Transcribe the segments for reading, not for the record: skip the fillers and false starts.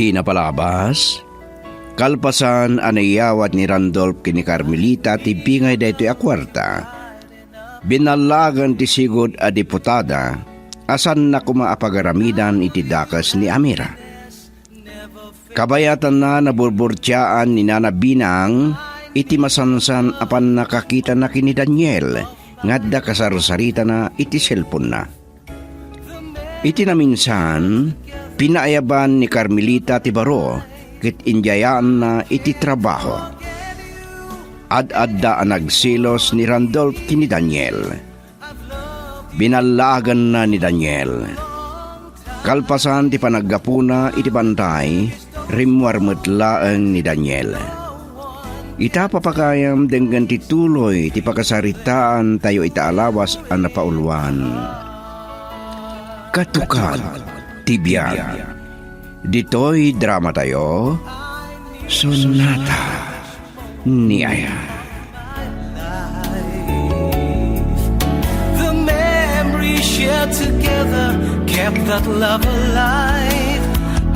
Iti napalabas, kalpasan anayawat ni Randolph kini Carmelita ti bingay daytoy a kwarta. Binalagan ti sigod a diputada, asan na kumaapagaramidan iti dakas ni Amira. Kabayatan na naburburtiyaan ni Nana Binang, iti masansan apan nakakita na kini Daniel, ngadda kasarsarita na iti cellphone na. Iti na minsan, pinaayaban ni Carmelita ti baro, kit injayaan na iti trabaho. Ad-adda ang nagsilos ni Randolph kini Daniel. Binalagan na ni Daniel. Kalpasan ti panaggapuna iti bantay, rimwarmetlaeng ni Daniel. Ita papakayam denggan ti tuloy ti pakasaritaan tayo itaalawas ang napauluan. Katukad ti biyag. Ditoy drama tayo, Sonata ni Aya. The memories shared together kept that love alive.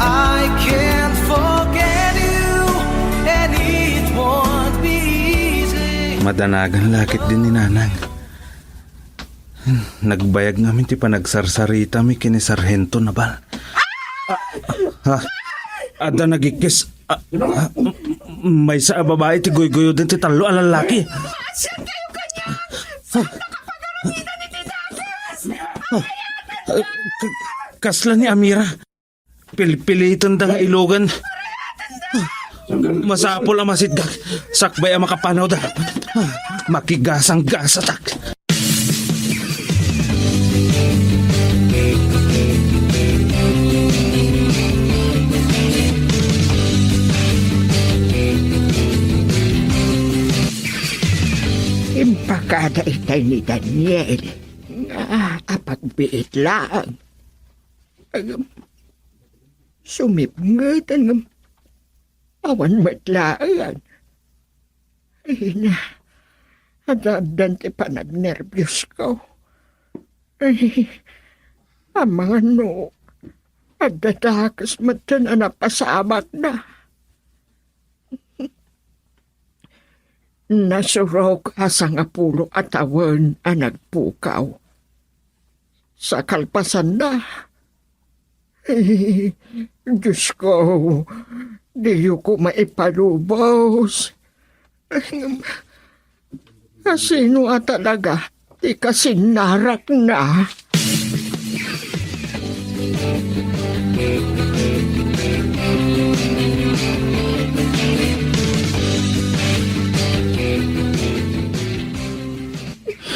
I can't forget you, and it won't be easy. Madanagan lakit din ni Nanang. Nagbayag ngamin ti panagsarsarita mi kini Sargento na ba? Ada nagikis. May sa babae ti goy-goyo din ti talo a lalaki. Siya kayo kanya! Kasla ni Amira. Pilitan da nga ilogan. Masapol ang masiddag. Sakbay ang makapanaw da. Makigasang gasatak. Impakada itay ni Daniel nga apagbiit lang. Sumipngat ang awan matlaan. Ay na, adabdan ti panagnervyos ko. Ay, ang mga no, adatakas matan na napasamak na. Nasurok asang apulo at awan ang nagpukaw. Sa kalpasan na. Diyos ko, di ko maipalubos. Kasino at talaga, di kasinarak na.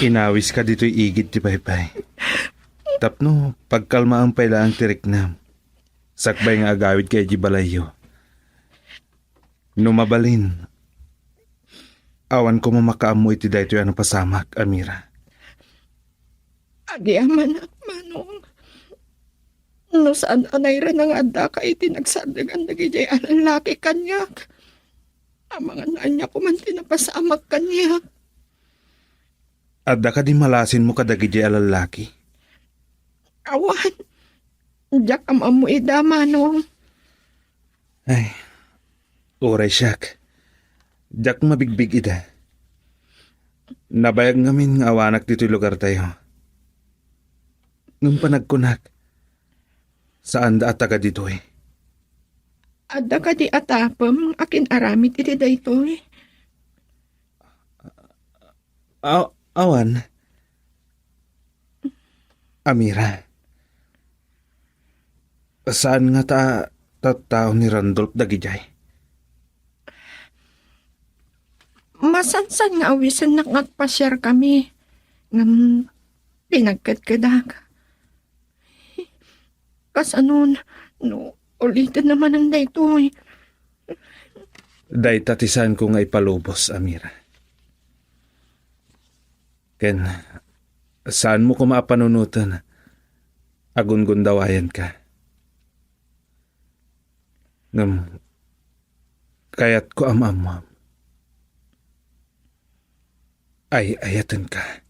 Inawis ka dito'y igit ti Paypay. Tapno, pagkalma ang paila ang tirik na. Sakbay nga agawid kay Jibalayo. Numabalin. Awan ko mamakaamu iti daytoy ano pasamak, Amira. Agyaman at manong. No saan anay rin ang adda ka iti nagsandagan nagijay ang lalaki kanyak. Ang mga nanya ko man tinapasamak kanyak. Adda ka di malasin mo kadagiti alalaki. Awan. Diyak ang amoy da, manong. Ay, oray siyak. Diyak mabigbig ida. Nabayag ngamin nga awanak dito'y lugar tayo. Nung panagkunak, saan da ataga dito'y? Adda ka di atapam, akin aramit iti daytoy. Awan. Amira. Saan nga tao ni Randolph dagijay? Masansan nga awisan nakagpasyar kami. Ngam pinagkatkadag. Kasanon, no, ulitin naman ang daytoy. Day tatisan ko nga ipalubos, Amira. Ken, saan mo ko maapanunutan? Agun-gundawayan ka. Ngam, kayat ko amam. Ay, ayatan ka.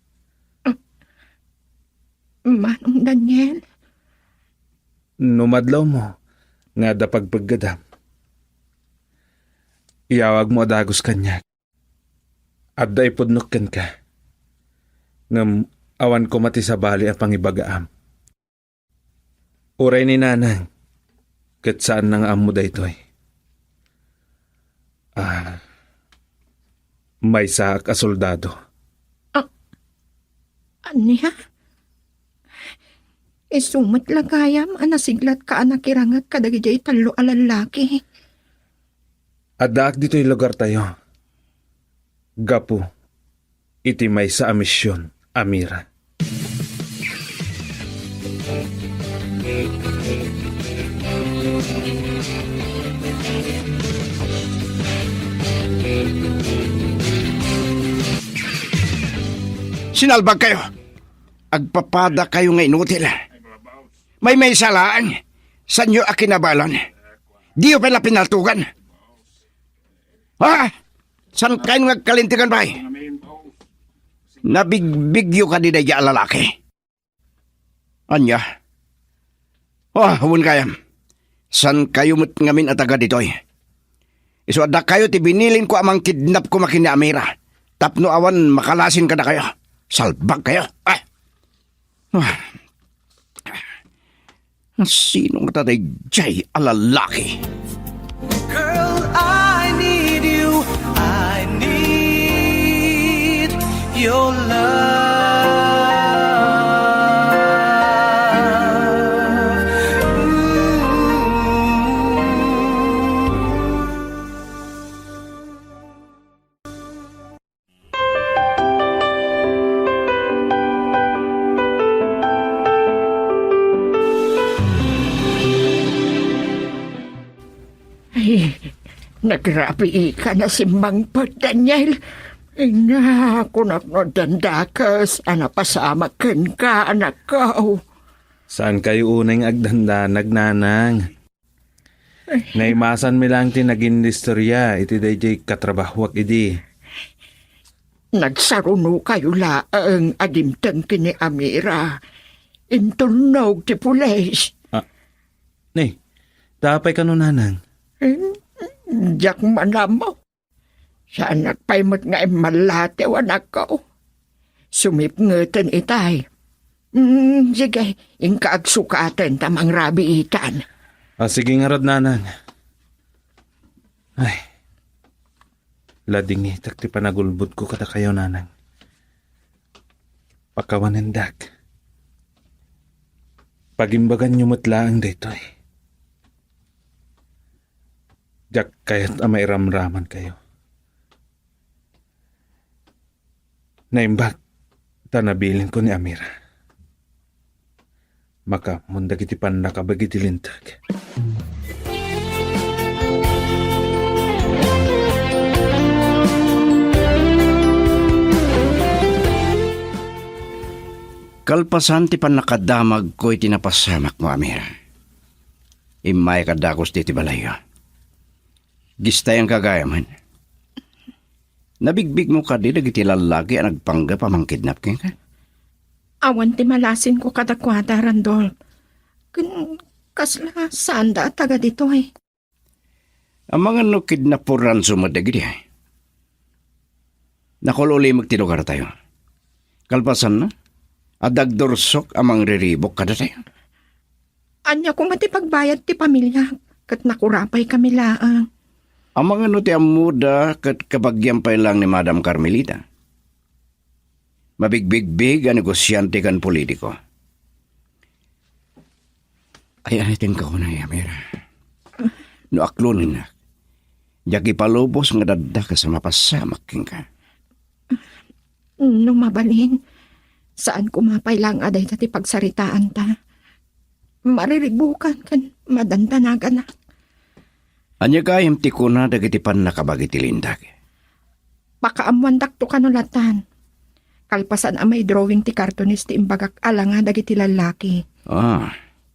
Manong Daniel. Numadlaw mo, nga da pagpaggadam. Iyawag mo adagos kanya. At da ipudnukken ka. Ngam awan ko mati sa bali ang pangibagaam. Uray ni nanang, kat saan nang amo da ito'y. May saak a soldado. Aniya? Isumat lagayam, anasiglat ka anakirangat kadagijay talo alalaki. Adaak dito'y lugar tayo. Gapu, iti may sa amisyon, Amira. Sinalbag kayo. Agpapada kayo nga inutil. May salaan. Sa inyo akinabalan. Di yung pala pinaltugan. Ha? San kayo nagkalintigan ba? Nabigbigyo ka di daya lalaki. Anya? Huwag kayam. San kayo mo't ngamin at agad dito'y? Isuada kayo ti binilin ko amang kidnap ko makini Amira. Tapno awan makalasin ka na kayo. Salbag kayo. Sinong tatay jay alalaki? Girl, I need you. I need your love. Ay, nagrabi ka na si Mangpot, Daniel. Ina, kunak no dandakas, anapasama ken ka, anak ko. Saan kayo unang agdandanag, nanang? Naimasan mi lang ti naging istorya, iti dayjay katrabahwak idi. Nagsaruno kayo laang adimtang kini Amira. Intunog ti pulis. Nay, tapay ka no, nanang. Diyak manamo. Saan nagpaymot nga imalatew anak ko. Sumipngetan itay. Sige, ingkaagsukatan tamang rabi itan. Sige nga rod, nanang. Ay, lading itak ti panagulbot ko kada kayo, nanang. Pakawanindag. Pagimbagan nyo matlaang dito'y. Diyak kaya't amay ramraman kayo. Naimbag, tanabilin ko ni Amira. Maka mundag iti pan nakabagi tilintag. Kalpasan ti pan nakadamag ko iti napasamak mo, Amira. Imay kadakos ti balayo. Gistay ang kagayaman. Nabigbig mo ka di dagiti lalaki ang nagpangga pamangkidnap ka. Awan ti malasin ko kadakwada, Randol. Kasla, saan da taga dito eh. Ang mga no kidnapuran sumadagidi ay. Nakululi magtilugar tayo. Kalpasan na. Adagdorsok amang riribok kada tayo. Anya ko mati pagbayad ti pamilya. Kat nakurapay kami laang. Ang mga no ti amuda kat kabagyampay lang ni Madam Carmelita. Mabigbigbig ang negosyante kan politiko. Ay anitin ka ko na, Amira. No aklonin na. Diyak ipalubos nga dadda ka sa mapasamak ka. Nung mabalin, saan kumapay lang aday dati pagsaritaan ta. Mariribukan kan madantanagan na. Anya kayam ti ko na dagiti pan nakabagi ti lindag. Pakaamuan dakto kanulatan. Kalpasan amay drawing ti cartoonist ti imbagak alanga dagiti lalaki.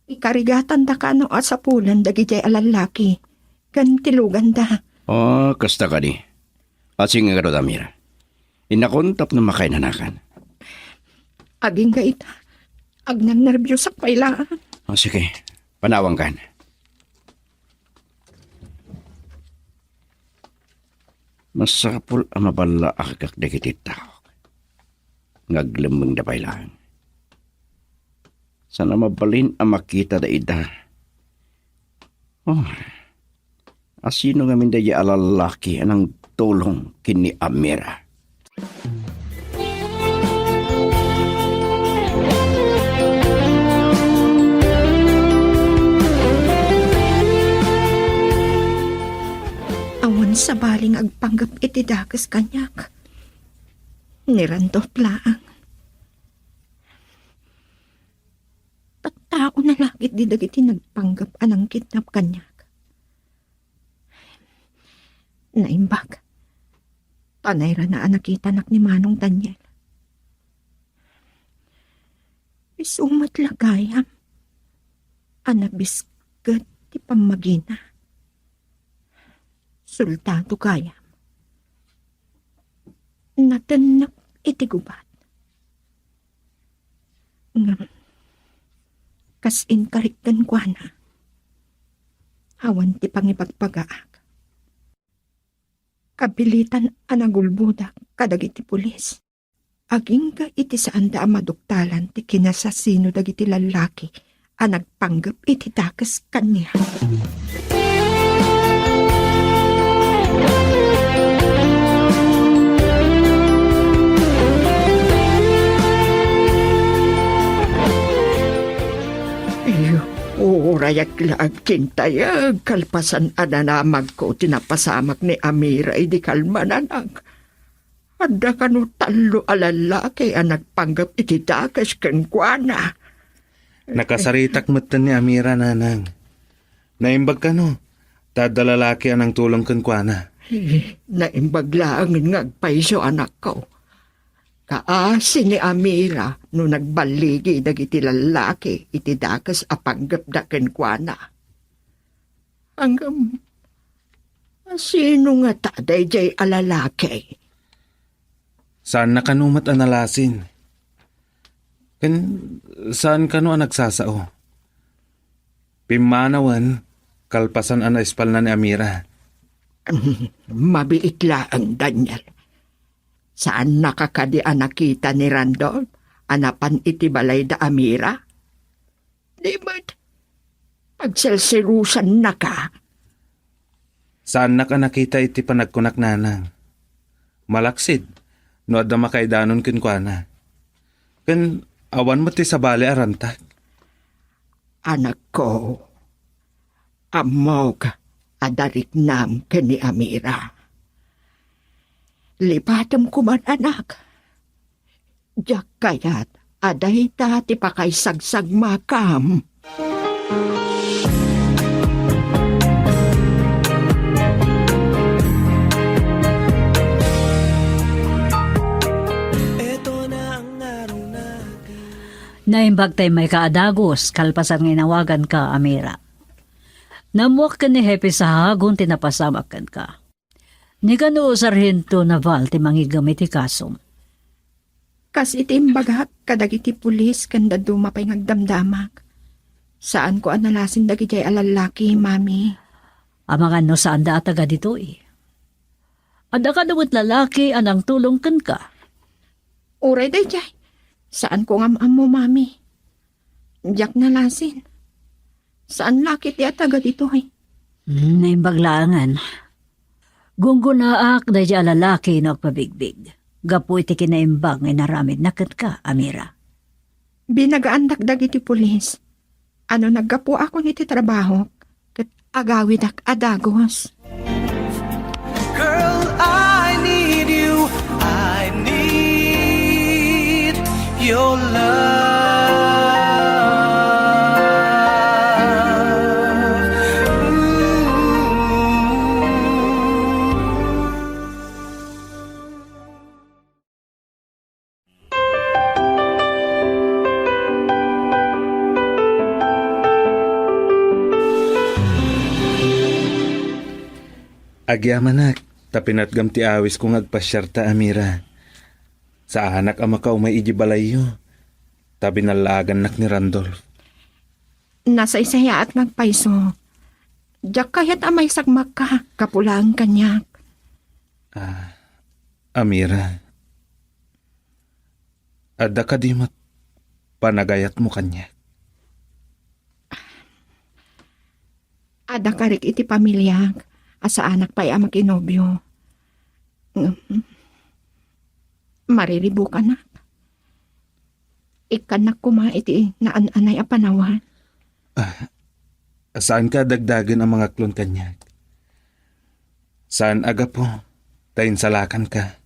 Ikarigatan da ka no asapulan dagiti alalaki. Gantilugan da. Kasta ka di. Asing nga rod, Amira. Inakontap na makainanakan. Aging gaita. Agnang nervyos ak pailaan. Sige, panawang kan. Masapul ang mabala akak dagiti tao. Ngaglembeng dapay lang. Sana mabalin ang makita da ida. Oh, asino nga minda alalaki anang tulong kini Amira. Awan sa baling agpanggap iti dakas kanyak. Nirandot laang. Tattao na lakit di dagiti nagpanggap anang kidnap kanyak. Naimbag. Panayra na nakita nak ni Manong Daniel. Isumat lagayam. Anabisgat ti pamagina. Sultado kaya. Natanak iti gubat. Ngam, kas inkariktan kwa na. Awan ti pangipagpagaak. Kabilitan anagulbudak kadagiti pulis. Aging ka iti saan da maduktalan ti kinasasino dagiti lalaki anagpanggap iti takas kanya. Rayak laag kintayag, kalpasan ananamag ko, tinapasamak ni Amira, idi kalmananag. Ada ka no talo alalaki, nagpanggap iti dakas kenkwana. Nakasaritak matan ni Amira, nanang. Naimbag ka no, tadalalaki anang tulong kenkwana. Naimbag laangin ngagpaiso anak ko. Kaasi ni Amira no nagbaligi dagiti lalaki iti dakas apanggap da kenkwana. Hanggang sino nga taday jay alalaki? Saan na kanumat analasin? Saan kanu ang nagsasao? Pimanawan, kalpasan ang espal na ni Amira. Mabiit laang Daniel. Saan nakakadi nakita ni Randolph? Anapan iti balay da Amira? Di ba't pagselserusan na ka? Saan na ka nakita iti panagkunak nanang? Malaksid, no adda makaidanon kenkwana. Ken awan mo ti sabali arantag. Anak ko, amog adarik nam kani Amira. Lipatam ko man anak. Diyak kayat aday ti pakaisagsag makam. Naimbag tay may kaadagos, kalpasan nginawagan ka, Amira. Namuak ka ni Hepe sa hagon, tinapasamakan ka. Ni kanu sarhento na val ti mangigamit ti kasom. Kas itimbagak kadagiti pulis kanda dumapay ngagdamdamak. Saan ko analasin dagiti alalaki, mami? Amangan no saan da ataga dito eh. Ada ka dawit lalaki anang tulong kan ka. Uray day jay. Saan ko nga mo, mami? Diyak nalasin. Saan laki ti ataga dito eh? Naimbaglangan. Gunggunaak da dya lalaki no pabigbig. Gapu iti kinaimbag ngay naramid nakat ka, Amira. Binagaan dagiti pulis. Ano naggapu ako niti trabaho? Kat agawid ak adagos. Girl, I need you. I need your love. Agyamanak, tapinatgam ti awis kung agpasyarta, Amira. Sa anak ama ka umay ijibalayo. Tabi nalagan nak ni Randolph. Nasa isaya at nagpaiso. Diyak kayat amay sagmak ka, kapulang kanyak. Amira, adda ka di mat panagayat mo kanya. Ada karik iti pamilya, asa anak pa'y ama kinobyo. Mariribo ka na. Ikanak kuma iti naan-anay a panawan. Saan ka dagdagan ang mga klon kanya? Saan aga po, tayin salakan ka.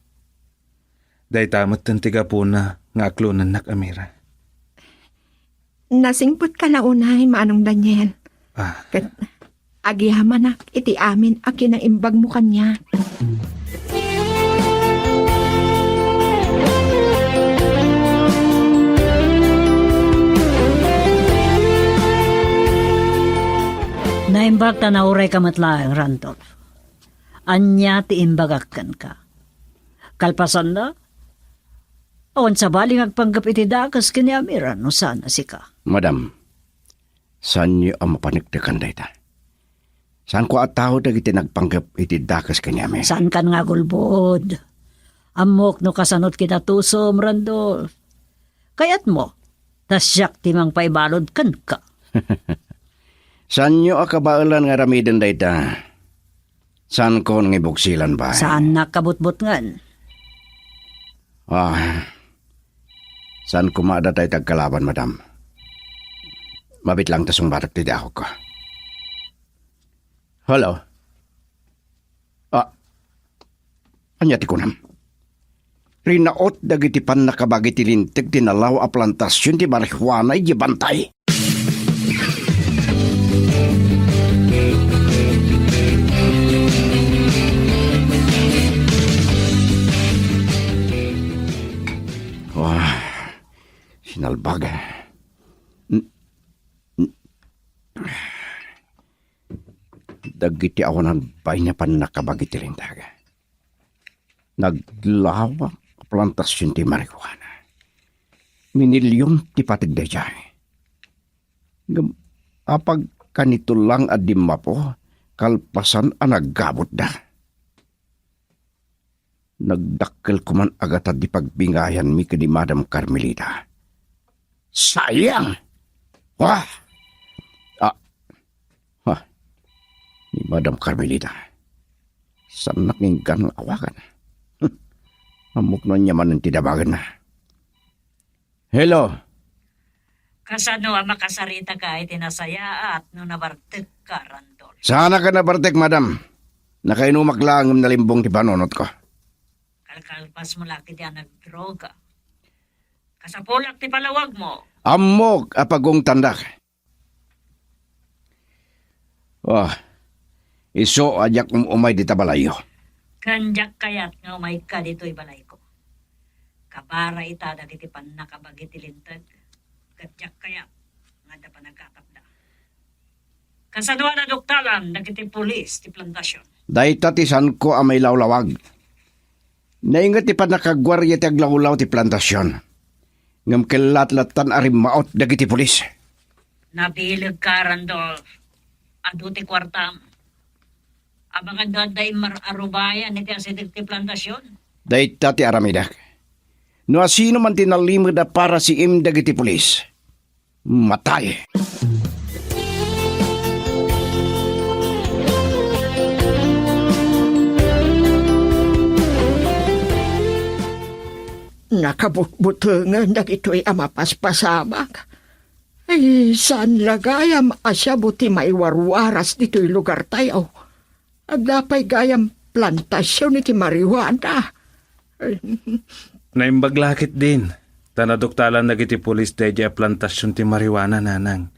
Day tamat ng tiga po na nga klonan nak Amira. Nasingpot ka na unay, Manong Daniel. Ah, Kat agihaman nak iti amin a kinaimbag mo kanya. Naimbag ta na uray kamatlaang, Randolph. Anya ti imbagakkan ka. Kalpasan na? Awan sa baling agpanggap iti dakas kini Amira no sana si ka. Madam, saan niyo ang mapanikdakan dayta? Saan ko at tao dagiti nagpanggap iti dakas kanyami? Saan kan nga gulbod? Amok no kasanot kinatusom, Randolph. Kayat mo, tasyak timang paibalod kan ka. Saan niyo akabaalan nga ramiden dayta? Saan ko nang ibuksilan ba? Saan nakabutbut-ngan? Saan kumada tayo tagkalaban, madam? Mabit lang tasong barak ti ako ko. Hello? Anya ti kunam? Rinaot dagiti pan nakabagi ti lintig tinalaw a plantasyon ti marihuana iti bantay. Sinalbag. Dagiti ako ng bay niya pan nakabagi ti lintaga. Naglawa plantasyon ti marihuana. Minilyon ti patig da dyan. Apag kanito lang adima po, kalpasan ang naggabot da. Nagdakkel ko man agad at di pagbingayan mi kini Madam Carmelita. Sayang! Wah! Ni Madam Carmelita. Saan nakinggan ang awakan? Amok na niya man ang tidabagan na. Hello! Kasano ang makasarita ka ay tinasaya at no nabartig ka, Randolph. Sana ka na bartek, Madam. Nakainumak lang ang nalimbong ti panonot ko. Kalkalpas mo laki di nagdroga. Kasapulak ti palawag mo. Amok apagong tandak. Iso ajak umay di tabalayo. Kanjak kayat nga umay ka dito'y balay ko. Kabara ita dagiti pan nakabagi ti lintag. Kadjak kayat nga da pa nagkatapda. Kasadwa na doktalan dagiti pulis ti plantasyon. Dahita ti san ko amay lawlawag. Naingat ti pa nakagwarya ti aglawlaw ti plantasyon. Ngam kilatlatan arim maot dagiti pulis. Nabilig ka, Randolph. Adu ti kwartam. Abangan daday mar-arubayan iti asidik ti plantasyon. Dahita ti aramidak. No asino man tinalimod na para si im dagiti pulis. Matay. Nakabutbutungan na ito'y amapaspasamak. Ay, saan lagayam asya buti maiwarwaras dito'y lugar tayo. Agdapay gayam plantasyon iti marihuana. Naimbaglakit din. Tanadoktalan nagiti pulis deja plantasyon ti marijuana nanang.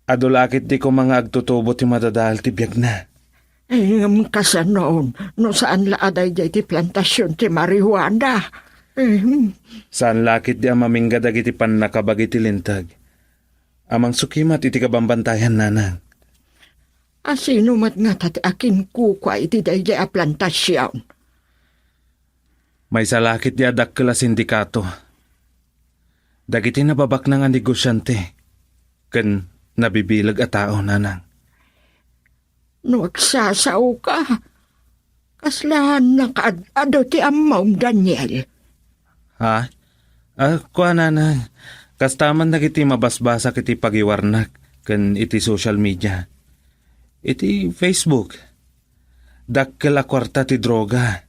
Adulakit di ko mga agtutubo ti madadahal ti biyag na. Ay, kasanoon, no saan laaday di iti plantasyon ti marihuana. Saan lakit di ang mamingga dagiti pan nakabagi ti lintag. Amang sukimat iti kabambantayan nanang. Asino mat nga tati akin kukwa iti dayjay a plantasyon. May salakit di adakkel a sindikato. Dagiti nababak na nga negosyante. Ken nabibilag a tao nanang. No agsasaw ka, Kaslahan na kaadado ti ammaw, Daniel. Ha? Kuha nanang. Kastaman na kiti mabasbasa kiti pagiwarnak kan iti social media. Iti Facebook. Dakkel a kwarta ti droga.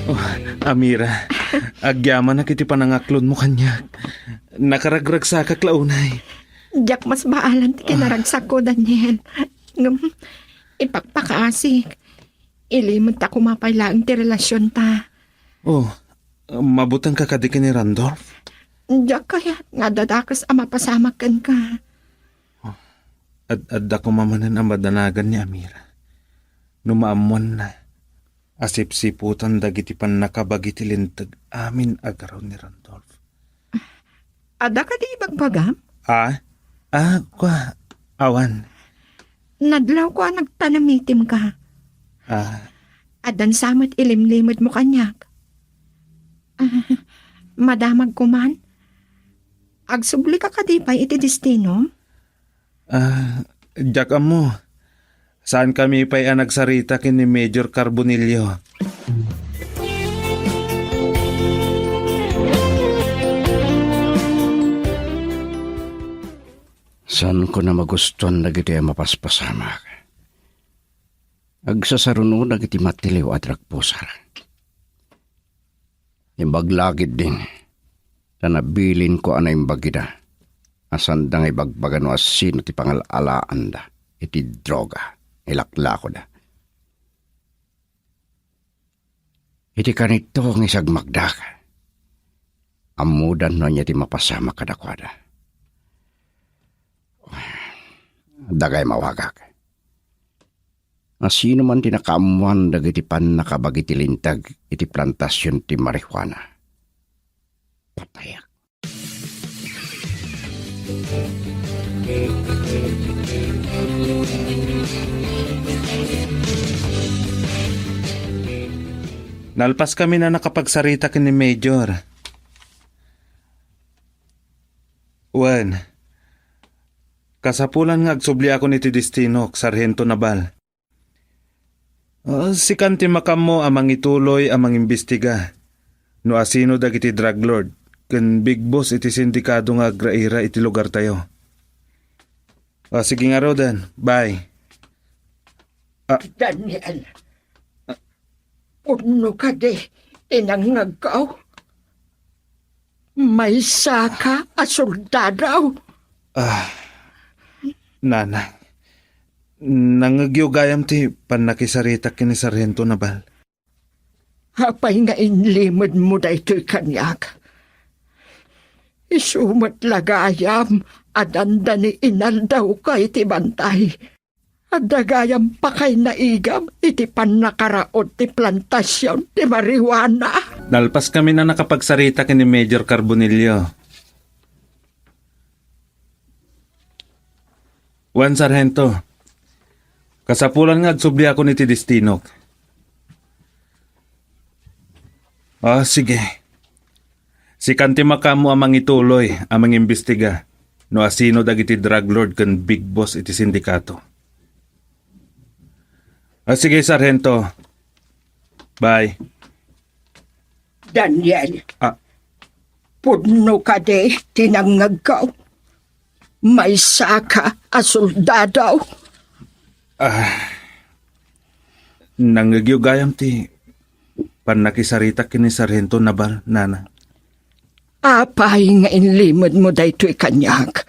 Oh, Amira, agyaman na kiti panangaklon mo kanyak. Nakaragrag sa kaklaunay. Diyak mas baalan ti kinaragsak ko, Daniel. Ipagpakasik. Ilimod ta kumapaylaang ti relasyon ta. Oh, mabutang ka kadi ni Randolph? Diyak kaya nga dadakas mapasamakan ka. At ako mamanan ang madanagan ni Amira. Numaamuan na. Asip-siputan dagiti pan nakabagiti lintag amin agaraw ni Randolph. Ada ka di ibagbagam? Awan. Nadlaw ko nagtanamitim ka. Adan samot ilimlimod mo kanyak. Madamag ko man. Agsubli ka kadipay iti destino? Diyak mo. Saan kami pa'y nagsarita kin ni Major Carbonillo? San ko na magustuhan na giti mapaspasamak. Agsasaruno na giti matiliw at rakpusar. Imbaglagid din. Tanabilin ko ana imbagida. Asan da nga ibagbagan o asino ti pangalalaan da. Iti droga. Ilakla ko da. Iti kanito ng isag magdak. Amudan no niya ti mapasama kadakwada. Dagay mawagak. Asino man tinakaamuan dagiti pan nakabagiti lintag iti plantasyon ti marihuana. Patayak. Nalpas kami na nakapagsarita kin ni Major. Wen, kasapulan nga agsubli ako ni ti Destino, Sargento Nabal. Si kanti makam mo amang ituloy amang imbestiga. No asino dagiti drug lord, ken big boss iti sindikado nga agraira iti lugar tayo. Sige nga Rodan, bye. Daniel, puno ka di, tinangagaw. May saka a soldadaw. Nanang, nangagyugayam ti panakisarita kini Sargento Nabal. Hapay nga inlimod mo da ito'y kanyak. Isumat lagayam, adanda ni inaldaw ka iti bantay. Adagayam pa kay naigam, iti panakaraot ti plantasyon ti marijuana. Nalpas kami na nakapagsarita kini Major Carbonillo. Juan Sargento, kasapulan nga agsubli ako ni ti Destinok. Sige. Si kanti makamo amang ituloy, amang imbestiga, no asino dagiti drug lord kan big boss iti sindikato. Sige, Sargento. Bye. Daniel, puno ka di, tinangagaw. May saka a soldadaw. Nangagyugayam ti panakisarita kini Sargento Nabal, nana. Apay nga inlimod mo da ito'y kanyak.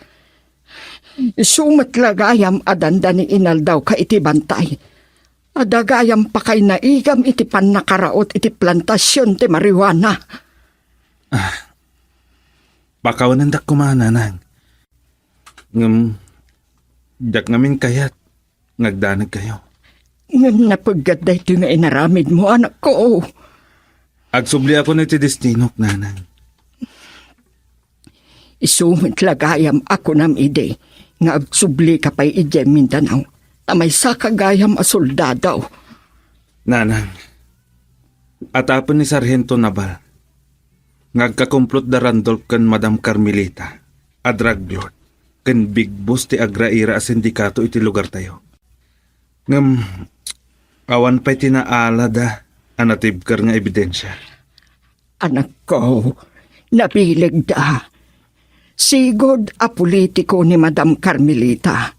Sumatlagayam adanda ni inaldaw ka iti bantay. Adagayam pa kay naigam iti panakaraot iti plantasyon ti marijuana. Pakawanan dak kumananang. Dak ngamin kayat. Ngagdanag kayo. Ngam napagad da ito nga inaramid mo, anak ko. Agsubli ako ni ti Destinok, nanang. Isumatlagayam ako nam ide. Nga agsubli ka pa'y ije Mindanao. Tamay sa kagayam a soldadaw. Nanang, atapon ni Sargento Nabal. Ngagkakumplot da Randolph kan Madam Carmelita, a drug lord, kan big boss ti agraira a sindikato iti lugar tayo. Ngam, awan pa'y tinaala da, anatibkar nga ebidensya. Anak ko, nabilig da. Sigod a politiko ni Madam Carmelita.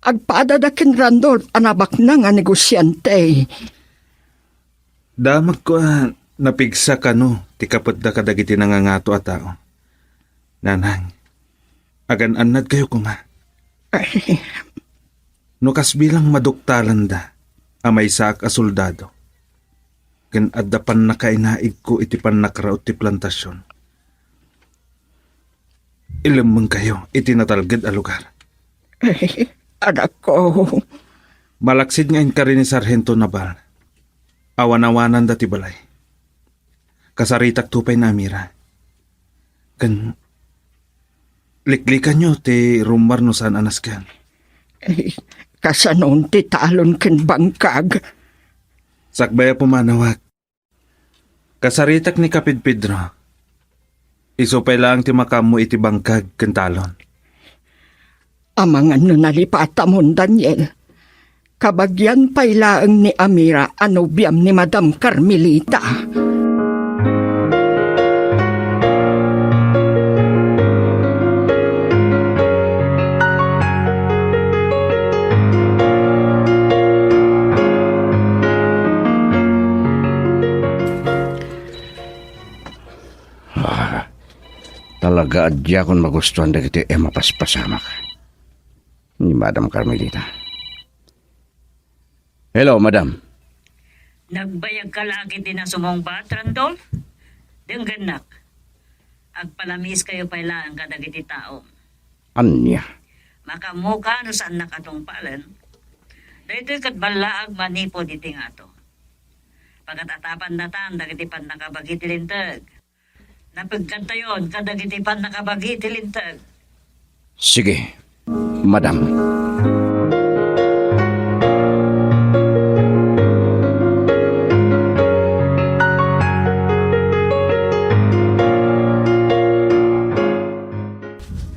Agpadadakin Randolph anabak na nga negosyante. Damag ko napigsa ka no, ti kapot da kadagiti nangangato a tao. Nanang, agan anad kayo ko nga. Ay, No kas bilang maduktalan da, amay saak a soldado. Kan addapan na kainaig ko iti pannakraot ti plantasyon. Ilamang kayo iti natalgad a lugar. ay, anak ko. Malaksid ngayon ka rin ni Sargento Naval. Awan-awanan dati balay. Kasaritak tupay na Amira. Kan liklikan nyo ti rumar no saan anas kan. Ay, kasanon ti talon ken bangkag. Sakbaya pumanawag. Kasaritak ni Kapid Pedro. Isupay lang ti makamu iti bangkag kentalon. Amangan no nalipata mon Daniel. Kabagyan pailaang ni Amira anobiyam ni Madam Carmelita. Talaga adya kung magustuhan da kiti mapaspasamak ni Madam Carmelita. Hello, Madam. Nagbayag ka lagi din ang sumong bat, Randolph? Dengganak. Agpalamis kayo pala ang kadagiti tao. Anya? Makamuka no saan nakatungpalan. Dahito katbalaag manipo diti nga to. Pagkatatapan datan, dagiti pan nakabagi tilintag. Napagkanta yun, kadagiti pan nakabagi tilintag. Sige, Madam.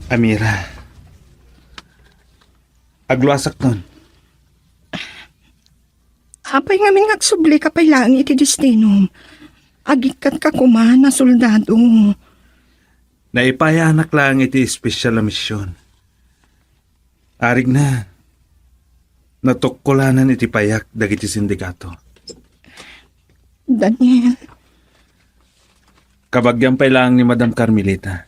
Amira. Agluasak nun. Apay nga mingagsubli ka pailaang iti destino. Agikat ka kumahan na soldado. Naipayanak lang iti espesyal na misyon. Arig na. Natukkulanan iti payak dagiti sindikato. Daniel, Kabagyan pa lang ni Madam Carmelita.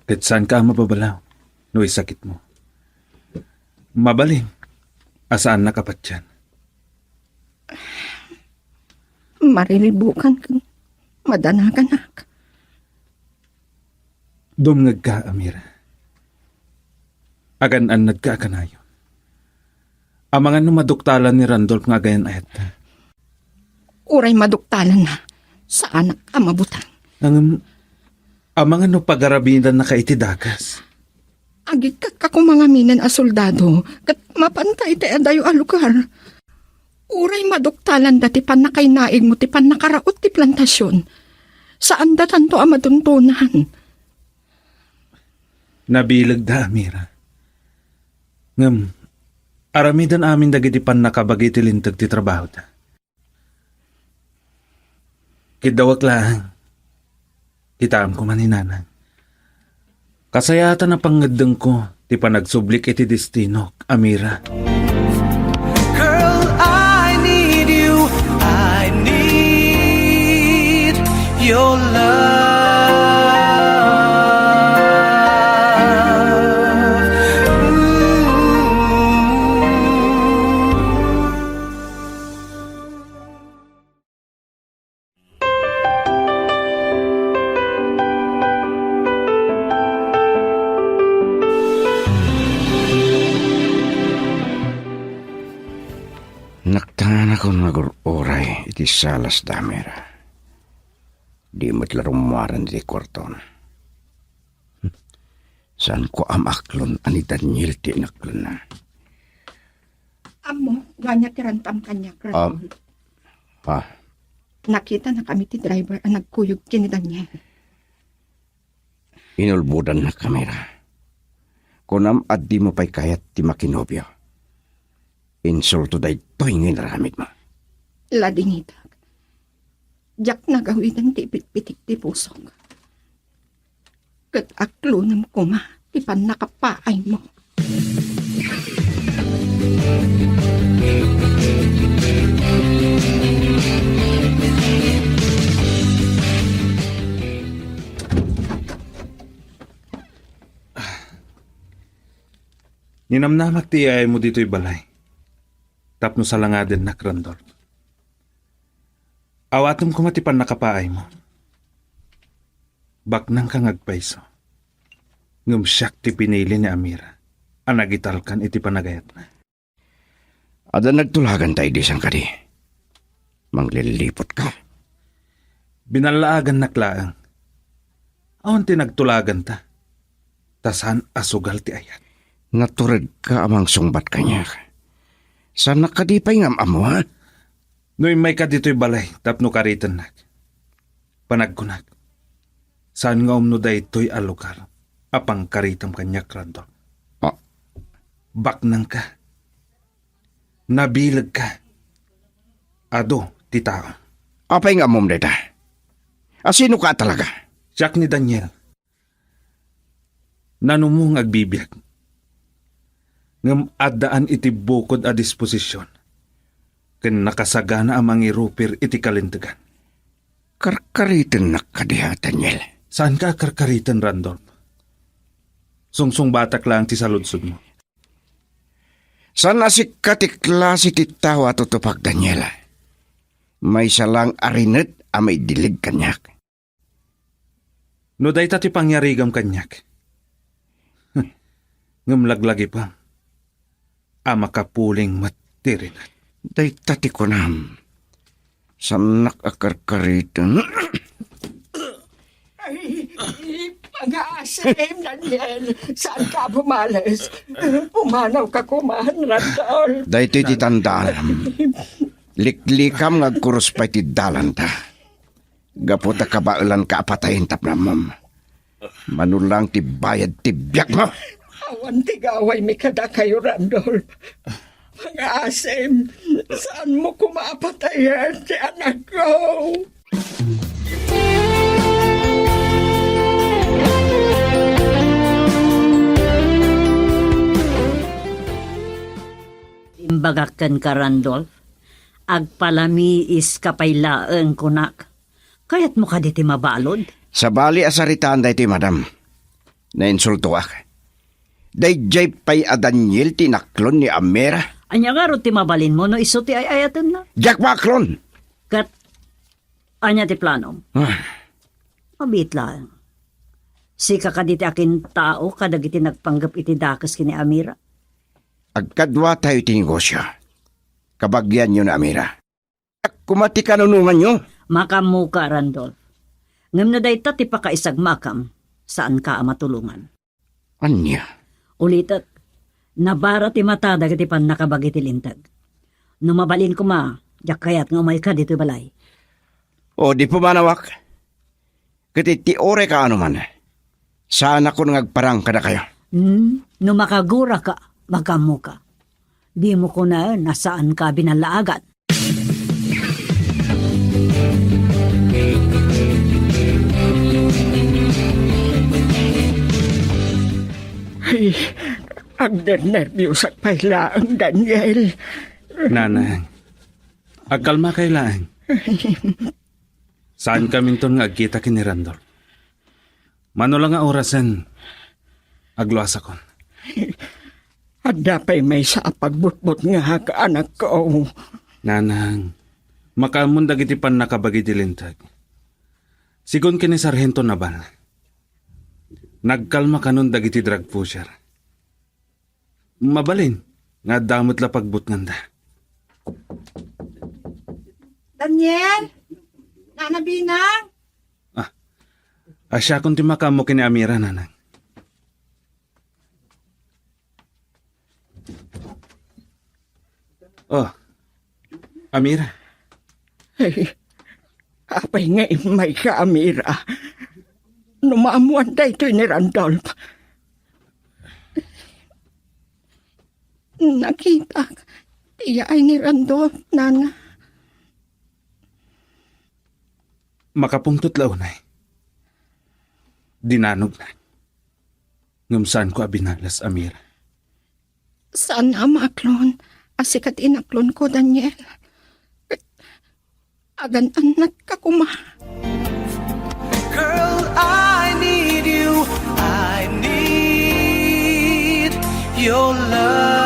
Kat saan ka mababalaw no isakit mo. Mabaling. Asaan nakapat yan? marilibukan kang madanagan. Dumngag ka, Amira. Agan-anad ka kanayo. Amangan no maduktalan ni Randolph nga gayan ayat. Uray maduktalan na sa anak ka mabutang. Amangan no pagarabinan na kaitidagas. Agit ka kumangaminan a soldado kat mapantay ti adayo a lugar. Uray maduktalan dati pan nakainaig mo ti pan nakaraot ti plantasyon. Saan datan to a matuntunan? Nabilag da, Amira. Aramidan amin dagiti pan nakabagi ti lintag ti trabaho da. Kidawak lang. Kitaam ko maninanang. Kasayatan na pangadang ko ti panagsublik iti destino, Amira. Girl, I need you. I need your love. Naktahan ako naguroray iti salas damera. Di mo't larumaran iti kwarton. Saan ko amaklon ani Daniel ti naklon na. Amo, ganyan tirantam kanya. Ha? Nakita na kami ti driver ang nagkuyog kini Daniel. Inulbudan na kamera. Kunam at di mo pa'y kayat ti makinobyo. Insulto day to'y nginaramid mo. Ladingita. Diyak nagawidan ti pitpitik ti pusok. Kat aklo nam kuma ti pan nakapaay mo. Ninamnamak ti ay mo dito'y balay. Tapno sa langaden na Randolph. Awatom ko matipan nakapaay mo. Baknang kang agpaiso. Ngumsyak ti pinili ni Amira. Anagitalkan iti panagayat na. Ada nagtulagan tayo di sang kadi. Manglilipot ka. Binalaagan naklaang. Awan ti nagtulagan ta. Tasan asugal ti ayat. Naturad ka amang sungbat kanya. Sana kadipay ngam amo ha? Noy may ka dito'y balay, tapno karitan nak. Panagkunag. Saan nga umno da ito'y alukar, apang karitam kanya Randolph. Oh. Baknang ka. Nabilag ka. Ado, ti tao. Apay nga mom deta. Sino ka talaga? Siyak ni Daniel. Nanumong agbibiyag. Ngam addaan iti bukod a disposisyon. Ken nakasagana amang irupir iti kalintegan. Karkaritin na kadiha, Daniel. Saan ka karkaritan, Randolph? Sungsung batak lang ti saludsod mo. Sana si katiklase ti tawa tutupag, Daniel. May salang arinet a may dilig kanyak. No day ti pangyarigam kanyak. Ngumlaglagi pa. Ama kapuling matirinat. Day tati ko nam. Sanak akarkaritin. Ay, pag-aasim, Daniel. Saan ka pumalas? Pumanaw ka kumahan, Randolph. Day ti tandaan. Liklikam ngagkurus pa ti dalan ta. Gaputa kabailan ka apatayin tapnamam. Manulang ti bayad ti biyak mo. Awan tigaway mi kada kayo, Randolph. Pag-aasim, saan mo kumapatayan si anak ko? Imbagakan ka, Randolph. Agpalamiis kapaylaan kunak. Kaya't mo ka diti mabalod. Sa bali asaritaan day ti madam. Nainsulto ak. Day pay a Daniel tinaklon ni Amira. Anya nga ro ti mabalin mo no iso ti ayayatan na. Jack maklon! Kat, anya ti plano. Ah, Mabit lang. Si kakaditi akin tao kadagiti nagpanggap iti dakas kini Amira. agkadwa tayo ti negosyo. Kabagyan nyo na Amira. Kumati kanunungan nyo. Makamu ka, Randolph. Ngam na dayta ti pakaisag makam, saan ka matulungan. Anya? Ulitat, nabara ti mata dagiti pan nakabagi ti lintag. Numabalin ko jak kayat nga umay ka dito balay. O di pumanawak. Kati ti ore ka ano man. Saan ako nagparang kada kayo? No makagura ka, makamu ka. Di mo ko na nasaan ka binalaagan. Ay, ang nervyos at pailaan, Daniel. Nanang, agkalma kailaan. Saan kami ton nga agkita kini Randolph? Mano lang nga orasan, agluas ako. At dapay may sa pagbutbut nga ka anak ko. Nanang, makamundag iti pan nakabagi dilintag. Sigon kini Sargento Nabal. Nagkalma kanon dagiti drug pusher. Mabalin, nga damot la pagbutnganda. Daniel? Nanabinang? Asya kung timakamo kini Amira, nanang. Oh, Amira. Ay, Apay nga may ka, Amira. Numamuan da ito ni Randolph. Nakita, tiya ay ni Randolph, nana. Makapungtot launay. Dinanog na. Ngumsaan ko abinalas, Amira. Saan na maklon? Asikat inaklon ko, Daniel. Agan anak ka kuma. Girl, I need you. I need your love.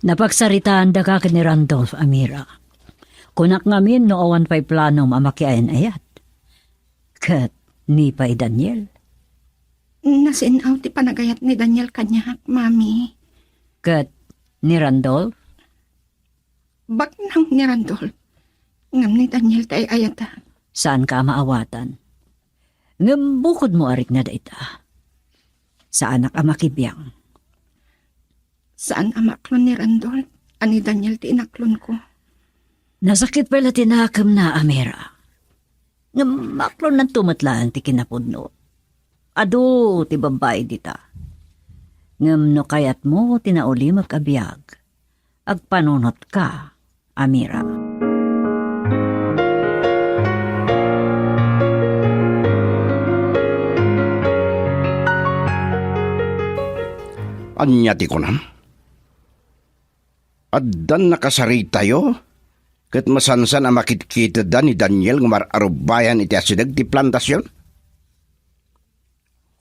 Napagsaritaan da ka ni Randolph, Amira. Kunak ngamin no awan pa'y plano mamakiayan ayat. Kat ni pa'y Daniel. Nasinaw ti panagayat ni Daniel kanyak, mami. Kat ni Randolph. Bak nang ni Randolph. Ngam ni Daniel tay ayata. Saan ka maawatan? Ngam bukod mo arik na daita. Sa anak amakibiyang. Saan amaklon ni Randolph? Ani Daniel ti inaklon ko. Nasakit pala tinakam na, Amira. Ngam maklon ng tumatlaan ti kinapudno. Ado ti babay dita. Ngam no kayat mo tinauli magkabiyag. Agpanunot ka, Amira. Anyati ko na. Addan nakasari tayo. Kat masansan ang makitkita da ni Daniel ng mararubayan iti asidag ti plantasyon.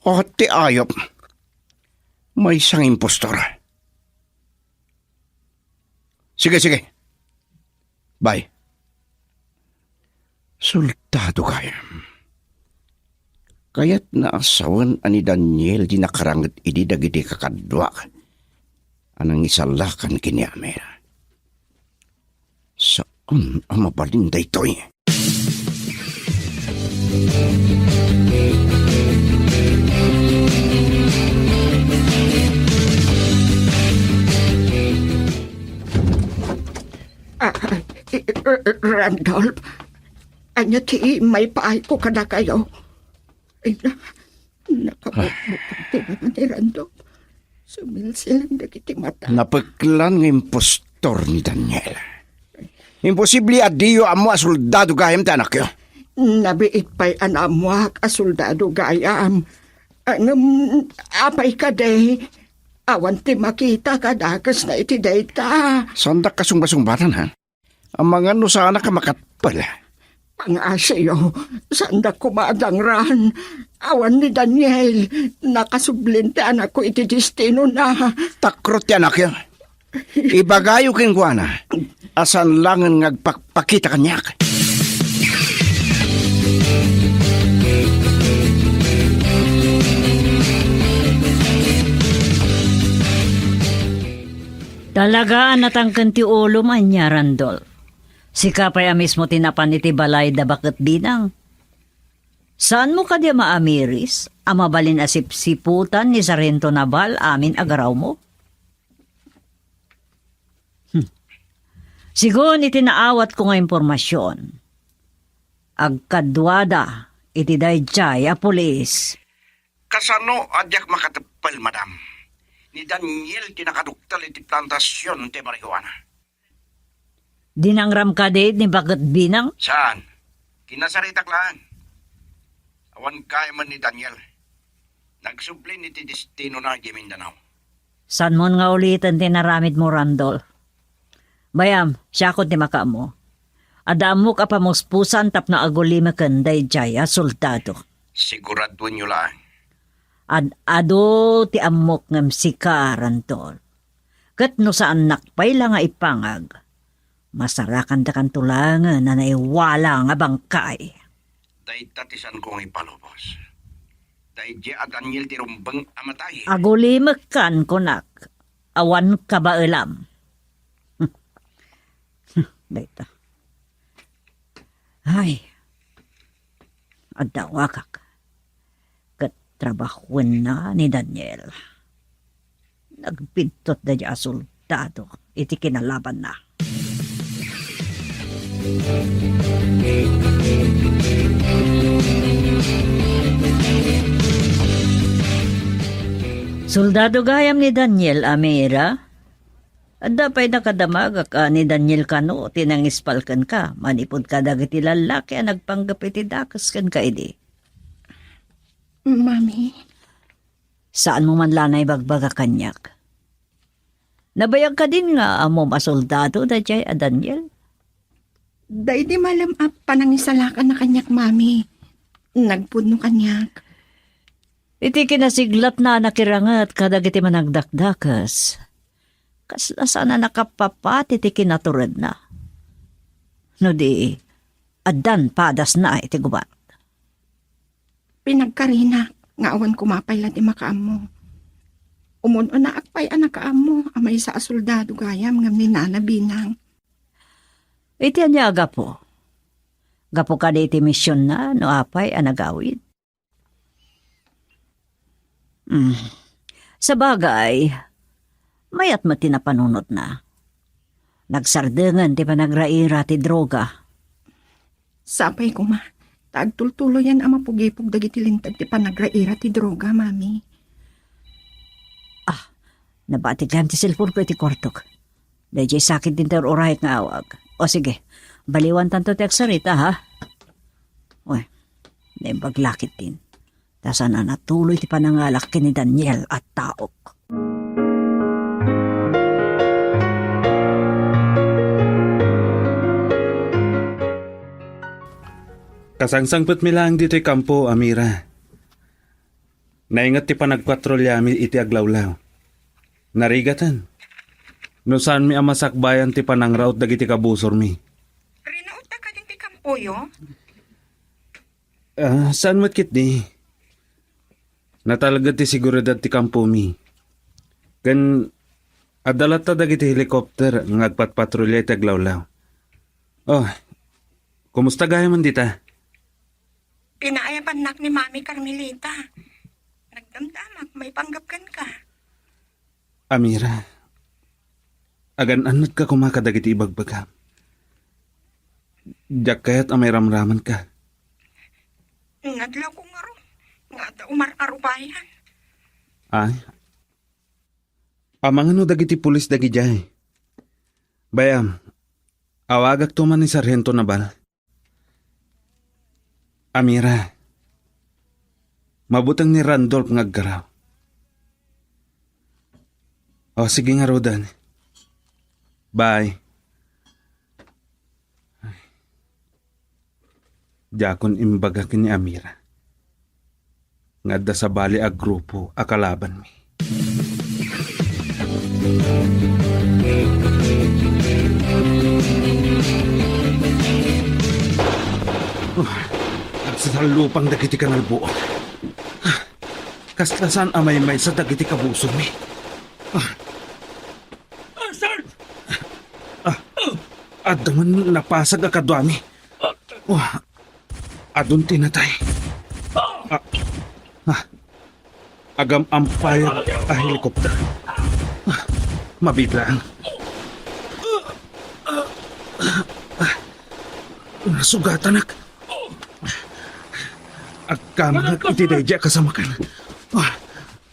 O ti ayop. May isang impostor. Sige. Bye. Sultado kaya. Kaya't naasawan ani Daniel di nakarangat idi dagiti kakadwak. Anang isalakan kini Amira. Saan ang mabalinda ito'y? Randolph, anya ti may paay ko kada kayo. Ay na, nakabukbuk naman ni Randolph. Sumilsilang dagiti mata. Napaglan ng impostor ni Daniel. Imposible adiyo amo a soldado gayam ta anak yo. Nabiit pa'y anamuak a soldado gayam. Apay ka day. Awan ti makita ka dakas na iti dayta. Sandak kasung-basumbatan ha. Ang mga no sana ka makatpal. Pang-asyo, sandak kumadangran. Awan ni Daniel, nakasublinti anak ko iti destino na. Takrot yan anak yo. Ibagayo king kuana. Asan langan ngagpakita kanyak. Talagaan natangkan ti ulo man niya, Randolph. Si kapay mismo tinapan iti balay da bakit binang. Saan mo ka di maamiris? Amabalin asip-siputan ni Sargento Naval amin agaraw mo? Sigon iti naawat ko nga impormasyon. Agkadwada iti dayjay a pulis. Kasano adyak makatapal, madam? Ni Daniel kinakaduktal iti plantasyon ti marihuana. Dinangram ka di ni bakit binang? Saan? Kinasaritak lang. Awan kaya man ni Daniel. Nagsublin iti destino na di Mindanao. San mon nga ulitan tinaramid mo, Randolph? Bayam, siyakot ni maka mo. Adamo ka pa muspusan tap na agulima kanday jaya soldado. Sigurado nyo lang. Ado ti amok ngam sika, Randolph. Kat no saan nakpay lang nga ipangag. Masarakan da kan tulangan na naiwala nga bangkay. Dahil tatisan kong ipalubos. Dahil at Daniel ti rumbang amatay. Agulimekan kunak. Awan ka ba elam? Dito. Ay. Adawakak. Katrabahuan na ni Daniel. Nagpintot na niya soldado. Iti kinalaban na. Soldado gayam ni Daniel Amira. Adda pa'y nakadamag ka ni Daniel kano, tinangispalkan ka, manipod ka dagiti lalaki ang nagpanggap iti dakas kan ka idi. Mami, Saan mo man lanay bagbaga kanyak? Nabayag ka din nga amo masoldado da jay a Daniel. day di malam panangisalakan na kanyak, mami. Nagpudno kanyak. Iti kinasiglat na nakirangat kadagiti managdakdakas. Kasla sana nakapapat iti kinaturad na. No di, adan padas na iti gubat. Pinagkarina, nga awan kumapay lang di makaam mo. Umuno na akpay anak kaam mo, amay sa soldado gayam ngam ni Nana Binang. Iti anya gapo. Gapo ka di iti misyon na no apay anagawid. Sa bagay, mayat mati na panunot na. Nagsardengan ti panagraira ti droga. Sapay ko ma, tagtultulo yan ang mapugipog dagiti lintag ti panagraira ti droga, mami. Nabatig lang ti cellphone ko iti kortok. Dahil sakit din tayo orahit nga awag. O sige, baliwan tanto ti aksarita ha. Uy, naibaglakit din. Tasa na natuloy ti panangalak ni Daniel at taok. Kasangsangpet mi lang dito'y kampo, Amira. Naingat ti panagpatrolyami iti aglawlaw. Narigatan. No saan mi amasakbayan ti panangraut dagiti kabusor mi. Rinaot ka din ti kampoyo? Saan matkit di? Natalaga ti seguridad ti kampo mi. Kan adalat ta dagiti helikopter nga agpatpatrolya ti aglawlaw. Oh, kumusta gaya man dita? Pinaayapan ni Mami Carmelita. Nagdamdamak, may panggapkan ka. Amira, agan-anad ka kumakadagiti ibagbaga. Diyak kaya't amay ramraman ka. Ngadlaw ko nga ro. Nga da umar-arubayan. Ay, amang ano dagiti pulis dagi jay. Bayam, awagak tuman ni Sargento Nabal. Amira, mabutang ni Randolph ngaggaraw. O sige nga, Rodan. Bye. Jakon imbaga kini Amira. Ngadda sa bali ag grupo akalaban mi. Sa lupang dagiti kanalbuo. Kaslasan amay-may sa dagiti kabuso mi. Adaman napasag akadwami. Adun tinatay. Agam ampire a helikopter. Mabiglaan. Nasugatanak. Agkamang itidedya kasamakan.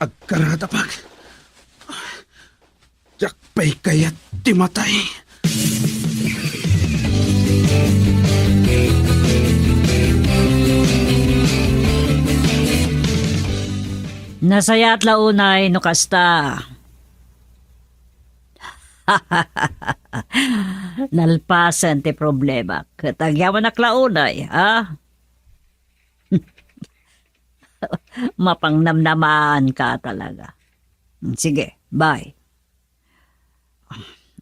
Agkaratapag. Jakpay kayat timatay. Nasayat launay no kasta. Nalpasan ti problema. Katagyawan na klaunay, ha? Mapangnamnamaan ka talaga. Sige, bye.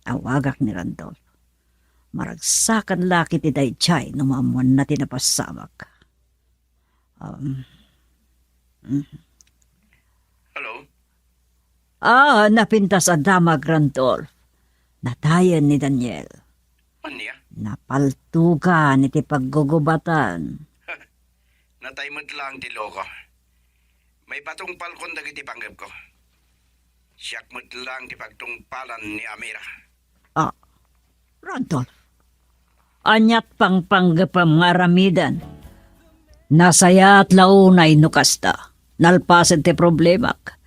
Awagak ni Randolph. Maragsakan laki ti daychay no maamuan na tinapasamak. Hello? Napintas ang damag, Randolph. Natayan ni Daniel. Anya? Napaltugan iti paggugubatan. Nataymad lang ti loko. May patong palkon dagiti panggap ko. Siyak mo't lang ti pagtungpalan ni Amira. Randolph, anyat pang panggapam nga ramidan. Nasaya at launay no kasta. Nalpasan ti problemak.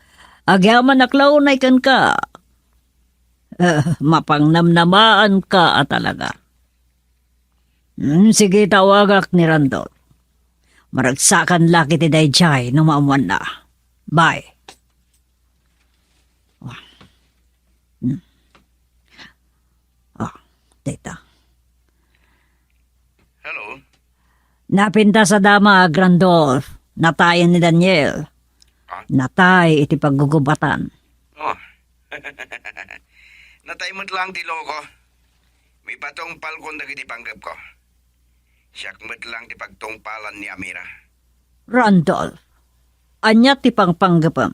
Agyaman ak launay kan ka. Mapangnamnamaan ka talaga. Sige, tawagak ni Randolph. Maragsakan laki ti dayjay no maamuan na. Bye. Tita. Hello? Napinta sa dama, Randolph. Natayan ni Daniel. Natay iti paggugubatan. Oh. Nataymad lang ti loko. May patong palkon dagiti panggap ko. Siyak mo't lang ti pagtungpalan ni Amira. Randolph, anyat ti pangpanggapam.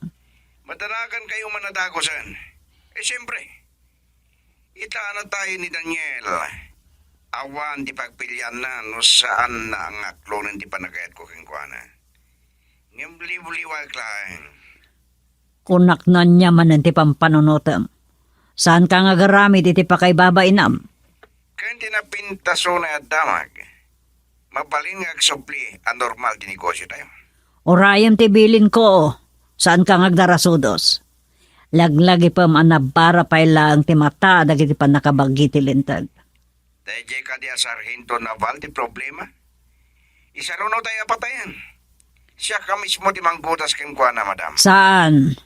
Madalagan kayo manadagosan. Siyempre, itaan na tayo ni Daniel. Awan di pagpilyan na no saan na ang aklonan di panagayat ko kengkwana. Ngambli-buliwag lang. Kunak na niya man ti pampanunutam. Saan ka nga garamit iti pakaibabainam? Kaya tinapintaso na at damag. Mabalin nga agsupli ang normal di negosyo tayo. Orayam ti bilin ko. Saan ka nga darasudos? Laglagi pam anabara pa lang ti mata dagiti pa nakabagi ti lintag. Dahil ka di sarhento naval di problema. Isaruno tayo patayan. Siya ka mismo di manggutas kengkwana, madam. Saan?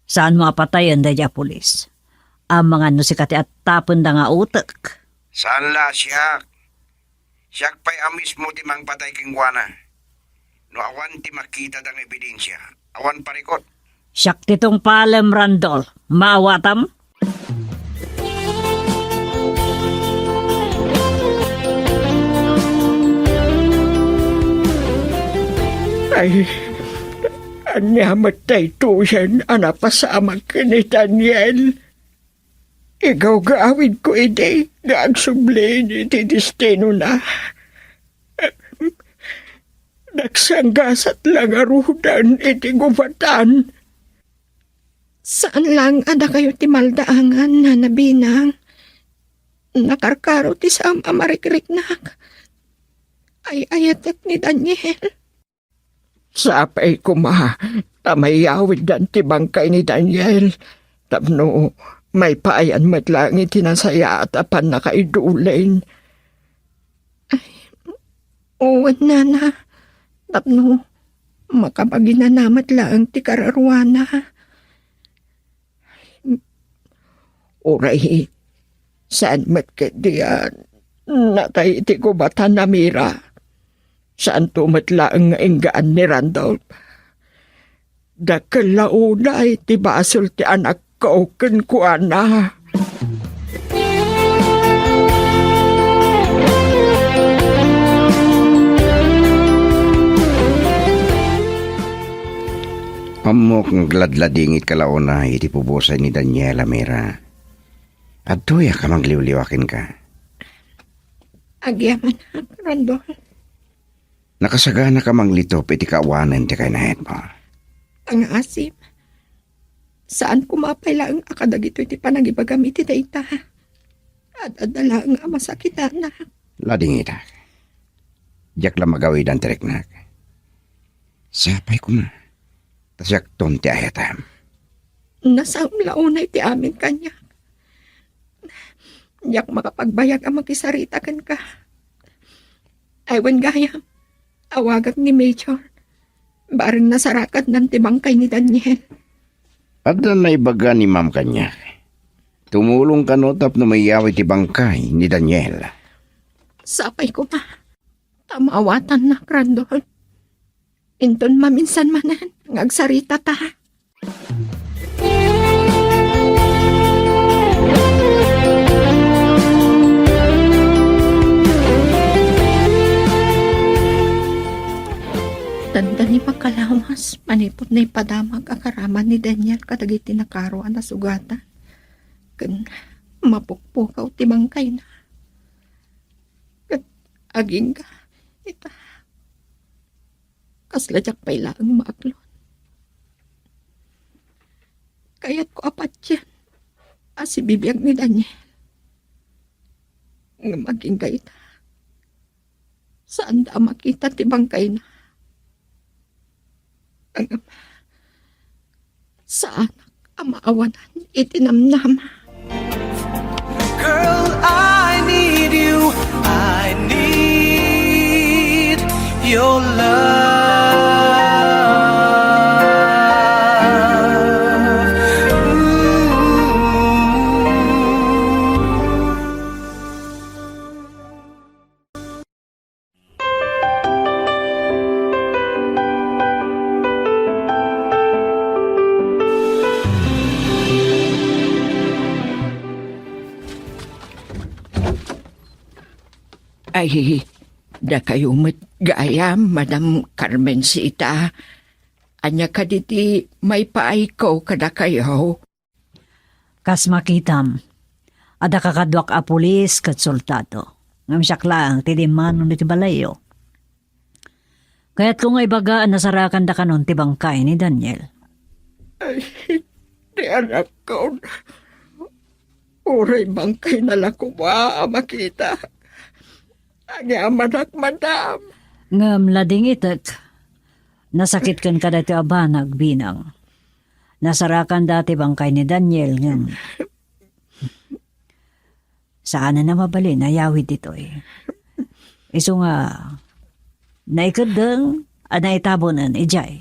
Saan mo apatayan da pulis? Ang mga nusikati at tapon da nga utak. Saan la siyak? Siyak pa'y mismo di mang patay kengkwana. No awan ti makita dang ebidensya. Awan parikot. Siyak titong palem, Randolph. Maawatam? Ay, anya matay tuyan anapasamag ka ni Daniel. Ikaw gaawid ko iti, gaagsublin iti destino na. Nagsanggasat lang arudan iti gubatan. Saan lang ada kayo ti maldaangan na nabinang? Nakarkaro ti sama marikiriknak. Ay ayatek ni Daniel. Sapay ko ma, tamayawid dan ti bangkay ni Daniel. Tapno, may paayan matlang itinasaya at apan nakaidulin. Ay, uwan na. Tapno, makapaginanamat lang ti kararwana. Uray, saan matket diyan? Natay iti kubatan na mira. Saan tumatlaang inggaan ni Randolph? Dakalauna iti basol ti anak ko kenkwana. Amok ng gladladingit kalauna iti pubusay ni Daniela Mira. At tuya ka magliwliwakin ka. Agyaman na, Randolph. Nakasagana ka manglitop iti kaawanan ti kainahet mo. Ang asip. Saan kumapay lang akadagito iti panagibagamit iti dayta. At adala nga masakitan na. Ladingit ak. Diyak lang magawid ang tiriknak. Sapay ko na. Tasyak ton ti ayatam. Nasaam launay ti amin kanya. Diyak makapagbayag ang makisaritakan ka. Aywan gayam. Awagak ni Major. Barang nasarakat ng tibangkay ni Daniel. At na ibaga ni ma'am kanya. Tumulong ka no tap na mayawit ti bangkay ni Daniel. Sapay ko pa. Tamawatan na, Randolph. Inton maminsan manan, ngagsarita ta. Tanda ni pagkalawas, Manipot na ipadamag akaraman ni Daniel kadagiti nakaroan na sugatan. Kan mapukpukaw timangkay na. Kat aging ka, ita. Kasladyak pa ilaang maaklon. Kaya't ko apat yan. Si bibiyag ni Daniel. Nga maging kaita. Saan da makita tibangkay na? Ang sa anak amaawanan itinamnama. Girl, I need you. I need your love. Ay, da kayo gaya, Madam Carmen Sita. Anya ka diti may paay ko kada kayo. Kas makitam, ada kakadwak a pulis kat sultado. Ngam siya lang, tidiman nung balayo. Kaya't kung ay bagaan nasarakan da kanon tibangkay ni Daniel. Ay, di anak ko. Uray bangkay na lang ko makita. Ang amanak, madam. Ngam lading itek, nasakit kan kada ti abanag binang. Nasarakan dati bangkay ni Daniel ngam. Saan na mabali, nayawid dito eh. Iso nga, naikadang, naitabonan, ijay.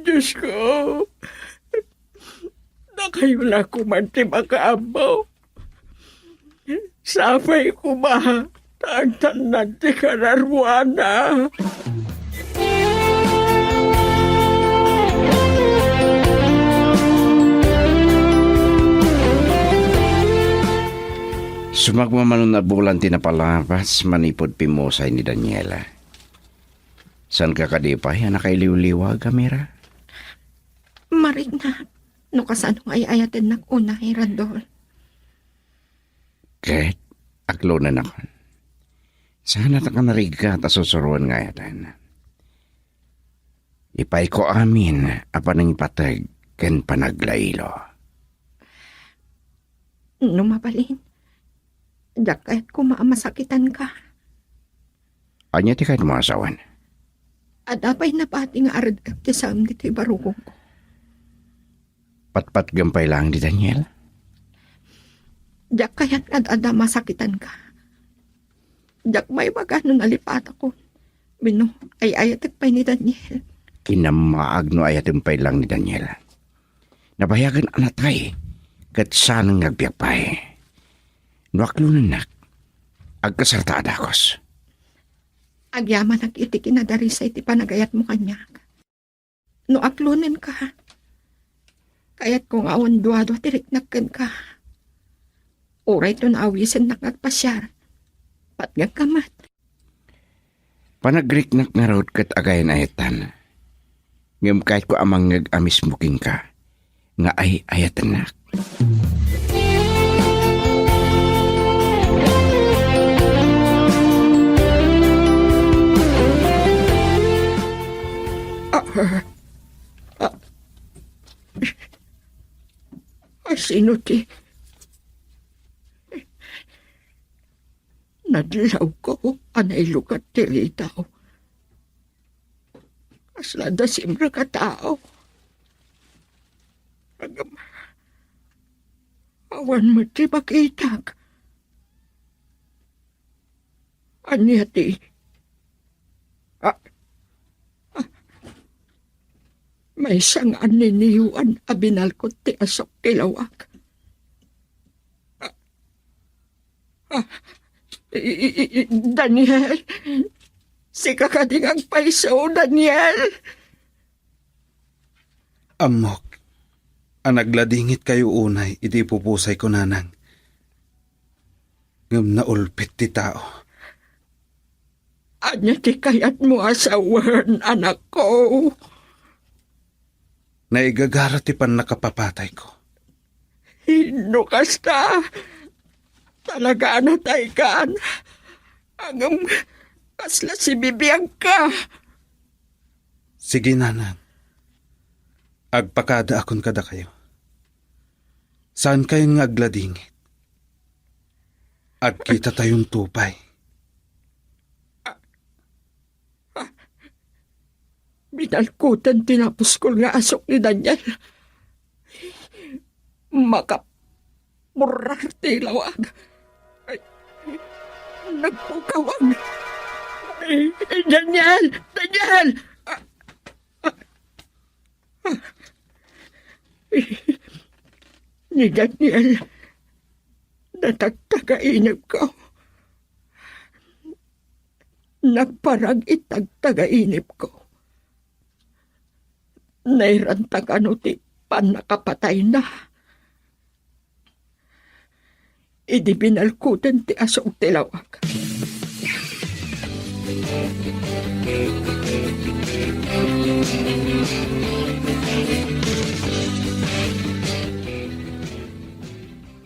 Diyos ko. Nakayo na kumanti makaabaw. Sabay ko ba? Tagtan natin kararwana. Sumagmamanon na bulan tinapalapas, manipod pimosay ni Daniela. San ka kadipay, anak kay liw-liwag, Amira? Marig na. No kasano ay ayatin na una, Randol. Kahit aklo na nakon. Sana ta ka narig ka ta susuruan nga yatan. Ipay ko amin apan ang ipatag ken panaglailo. Numabalin. Diyak kahit kumamasakitan ka. Anya ti kahit masawan. At apay na pati nga arad ti sam dito ibarukong ko. Patpat gampay lang di Daniel. Diyak kaya't ad-ada masakitan ka. Diyak may magano nalipat ako. Bino, ay ayatek pa ni Daniel. Kinamaag no ayatumpay lang ni Daniel. Nabayagan anatay, kat sanang nagbiakpay. Nuaklunan nak, agkasarta adakos. Agyaman nag-iti kinadari sa iti panagayat mo kanya. No aklunin ka. Kaya't kung awan duwado tiriknakan ka. Oray to naawisin nakagpasyar. Patngag kamat. Panagriknak nga raw kat agayan ayatan. Ngam kahit ko amang nag-amis muking ka, nga ay ayatan nak. Sino ti? Nadlaw ko, anay lukat ti ritaw. Aslada simra ka tao. Agam, awan mo ti makitag. Anya ti? May isang aniniyuan abinalkot ti asok kilawak. Daniel, si kakadingang paiso, Daniel. Amok, anagladingit kayo unay, iti pupusay ko nanang. Ngam naulpit ti tao. Anya ti kayat mo asawan, anak ko. na igagara ti pan nakapapatay ko. Hino kasta. Talaga na taykan. Ang kasla si bibiyang ka. Sige nanan. Agpakada akon kada kayo. Saan kayo nga agladingit? Agkita tayong tupay. Binalkutan tinapos ko nga asok ni Daniel. Makamurar tilawag. Ay, nagpukawag. Ay, Daniel! Daniel! Ni Daniel, natagtagainip ko. Nagparag itagtagainip ko. Nairantag ano ti pan nakapatay na. Idi binalkutan ti asong tilawag.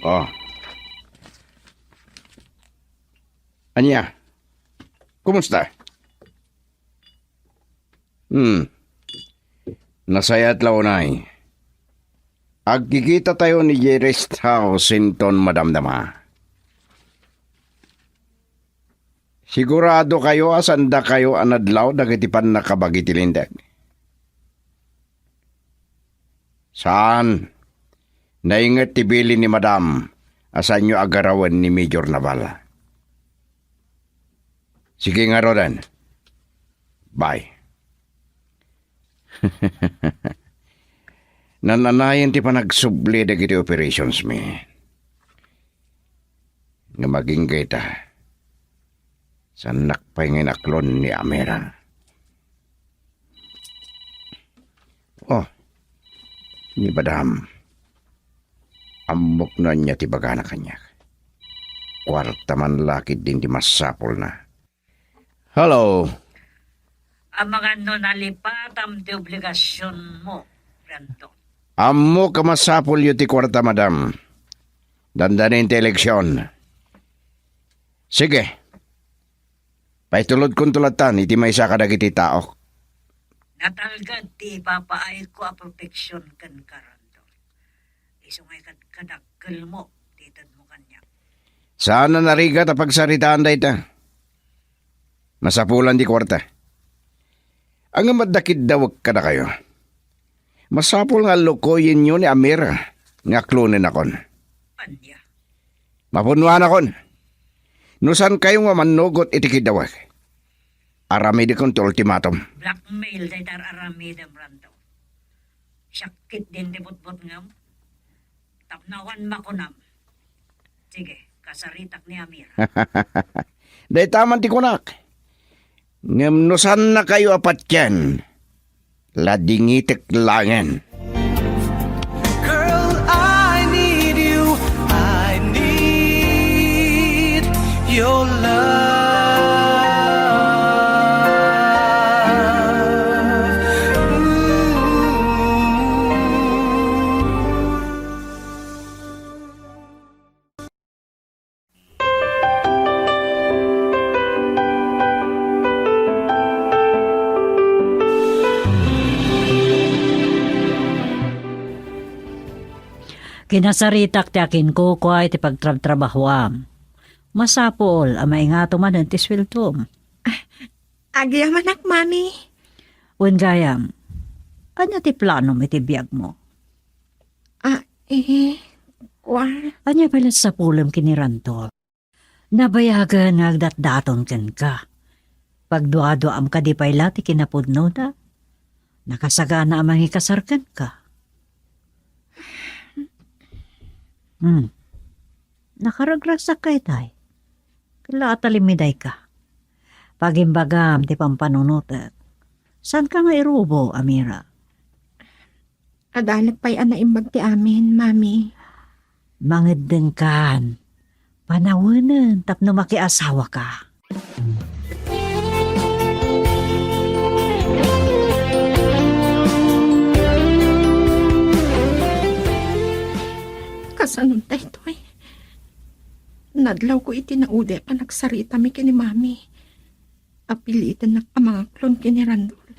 Oh. Anya, kumusta? Nasayat launay. Agkikita tayo ni Jerest House Sinton madamdama. Sigurado kayo asanda kayo anadlaw dagitipan nakabagitilindag. Saan? Naingat tibili ni Madam asan nyo agarawan ni Major Naval. Sige nga Rodan. Bye. Nananayan ti panagsubli dagiti operations mi. Nga maging kita sa nakpaingin aklon ni Amira. Oh, ni Madam. Amok na niya ti baga na kanya. Kwarta man lakid din di masapol na. Hello. Ang mga nalipat ang di obligasyon mo, Brando. Amo ka masapol yu ti kwarta, Madam. Dandanin ti eleksyon. Sige. Paitulod kong tulatan, iti may isa kadagiti tao. Natalgad ti papaay ko a proteksyon kan Karando. Isungay kadakkel mo, titad mo kanya. Saan na narigat a pagsaritaan da ita? Masapulan di kwarta. Ang madakid daw kada kayo. Masapul nga lokoyin nyo ni Amira nga klunin akon. Anya, Mapunuan akon. Nusan kayo nga manugot itikidawag. Arami di kong ti ultimatum. blackmail day tar aramida, Brando. Syakit din di butbut ngam. Tapnawan makunam. Sige, kasaritak ni Amir. Day taman ti kunak. Ngamnusan na kayo apat yan. Ladingitik langan. Girl, I need you. I need your love. Kinasaritak ti akin ko ay ti pagtrabahoam. Masapol, ang maingato man ang tiswiltom. Agyaman ak, mami. Wen gayam, anya ti plano mo iti biyag mo? Anya pala sa pulem kiniranto. Nabayagan nga agdat-daton ken ka. Pagduado-am ka di pala ti kinapudno da. Nakasagana amang ikasarkan ka. Nakaragrasa kay tay. Kala atalimiday ka. Pagimbagam ti pampanunutet. San ka nga irubo, Amira? Adalag pa'y anaimbag ti amin, mami. Mangedeng kan. Panawanan tapno makiasawa ka. Kasanon tayo ito eh. Nadlaw ko itinaude pa nagsarita mi kini mami. Apilitan na ang mga klon kini Randol.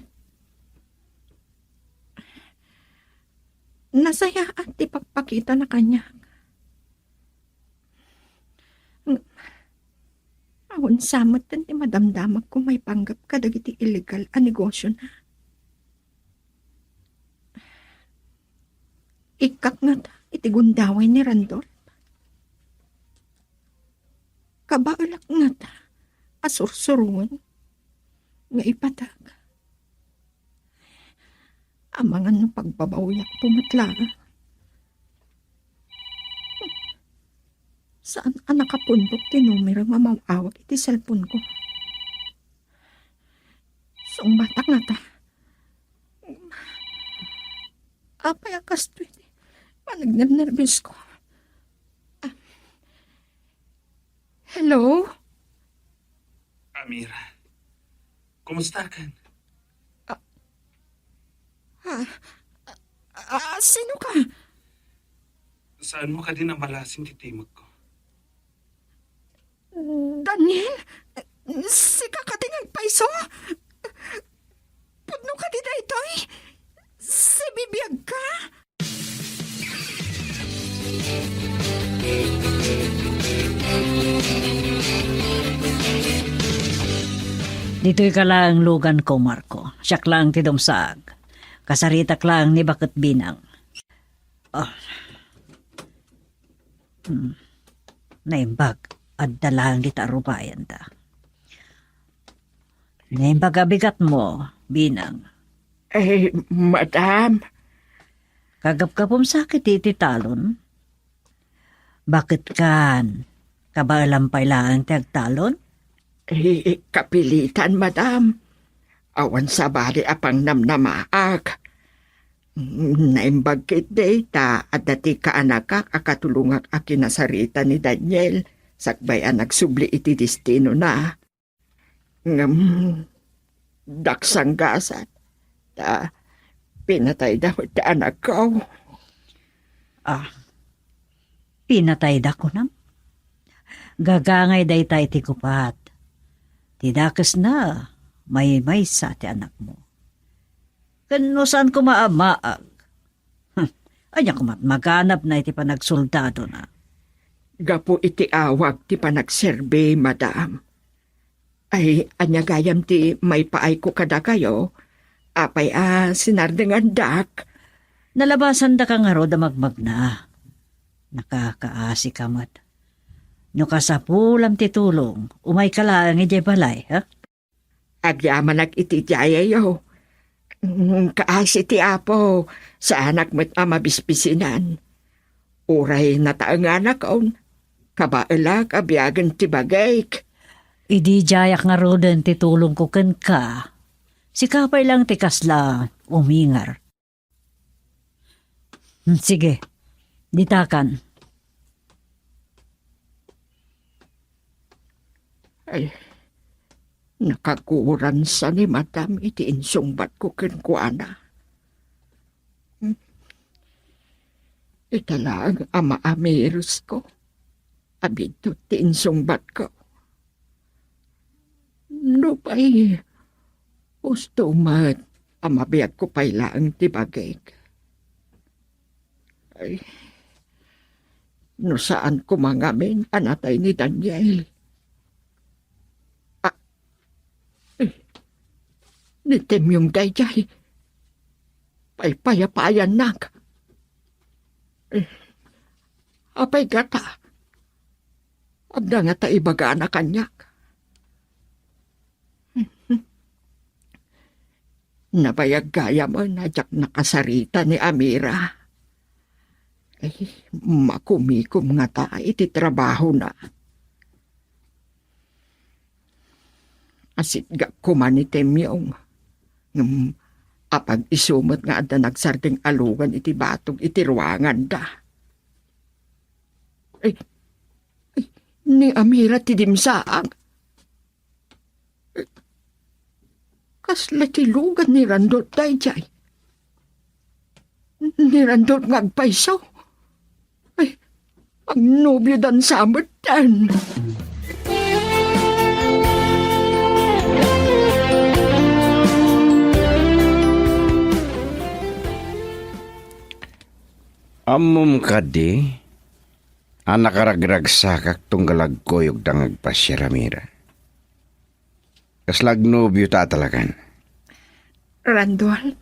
Nasaya at ipagpakita na kanya. Awon samot din ti madamdamag kung may panggap ka dagiti illegal a negosyo na. Ikak nga ta, iti gundaway ni Randol. Kabaalak nga ta, asursuruan, nga ipatag. Amangan no pagbabawiyak pumatla. Saan ang nakapundok ti numero nga mawawag iti cellphone ko? Song batak nga ta. Apay akas to iti. Panagnernervous ko. Hello? Amira, kumusta ka? Sino ka? Saan mo ka din namalasing titimag ko? Daniel? Si kakating paiso? Pudno ka di daytoy? Si bibiyag ka? Dito'y ka lang lugan ko, Marco. Siyak lang ti dumsag. Kasaritak lang ni Bakit Binang. Oh. Naimbag. Adda lang di tarubayan ta. Naimbag abigat mo, Binang. Madam. Kagap ka sakit iti talon. Bakit kan? Kabalampay lang ti agtalon? Kapilitan, madam. Awan sa bali apang namnamaag. Naimbag kit data at dati ka anakak akatulungak a kinasarita ni Daniel. Sakbayan nagsubli iti destino na. Daksang gasat. Pinatay daw iti anak ko. Pinatay da ko nam. Gagangay day tayo ti kupat. Tidakas na, may sa ti anak mo. Kano saan ko maamaag? Anya ko maganap na iti panagsoldado na. Gapo iti awag ti panagserbe, madam. Ay, anya gayam ti may paay ko kada kayo. Apay sinardengan dak. Nalabasan da ka nga ro da magmagna. Nakakaasi ka mat. No kasapulam ti tulong, umay ka lang iti balay, ha? Agyaman iti jayayo. Kaasi ti apo, sa anak mo't mabispisinan. Uray na taang anak on, kabaala kabiyagan ti bagayk. Idi jayak nga ro den ti tulong ko ken ka. Si kapay lang ti kasla umingar. Sige, ditakan. Ay, nakakuran sa ni madam iti insungbat ko kenkwana. Italang ama amirus ko. Abito ti insungbat ko. No pa'y gusto mat amabiyag ko pa'y lang ti bagay. Ay, no saan ko mangamin anatay ni Daniel. Nitim yung dayjay. Paypayapayan nak. Apay gata. Abda nga ta ibaga na kanyak. Nabayag gaya mo na jak nakasarita ni Amira. Ay, makumikom nga ta iti trabaho na. Asit ga kumanitim yung apag isumot nga ada nagsarding alugan iti batog iti ruangan da. Ay, ni Amira ti dimsaang. Kasla ti lugan ni Randot dayjay. Ni Randot ngagpaisaw. Ay, ang nobyo dan samutan. Amom ka di, anak karagrag sakak tunggalag koyog dangag pasya Ramira. Kaslag nobyo ta talagan. Randol,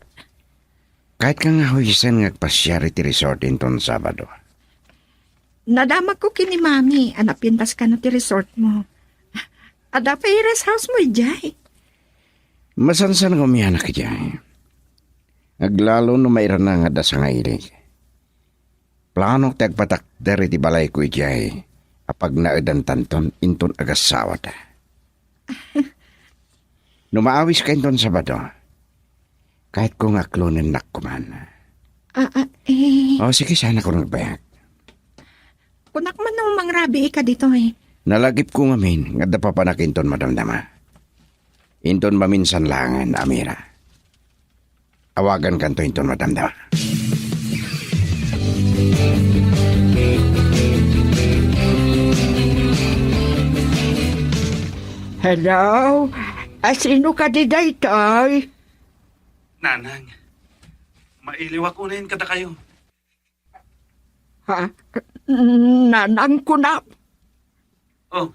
Kahit ka nga huisan ngagpasya iti resort inton Sabado. nadamag ko kini mami, anapintas ka na ti resort mo. Ada pa rest house mo, Jay. Masansan ko miyanak ijay. Aglalo no mayroon na nga da sa ngailig. Plano tagpatak dari ti balay ko ijay. Apag naadan tanton inton agasawa ta. Numaawis ka inton Sabado. Kahit kung aklonin nakkuman. O sige sana ko nagbayag. Kunak man nang mangrabi ka dito eh. Nalagip ko ngamin nga da papanakinton madamdama. Inton maminsan langan, Amira. Awagan kanto inton madamdama. Hello? Sino ka di daytoy? Nanang, mailiwak unahin kada kayo. Ha? Nanang ko na. Oh,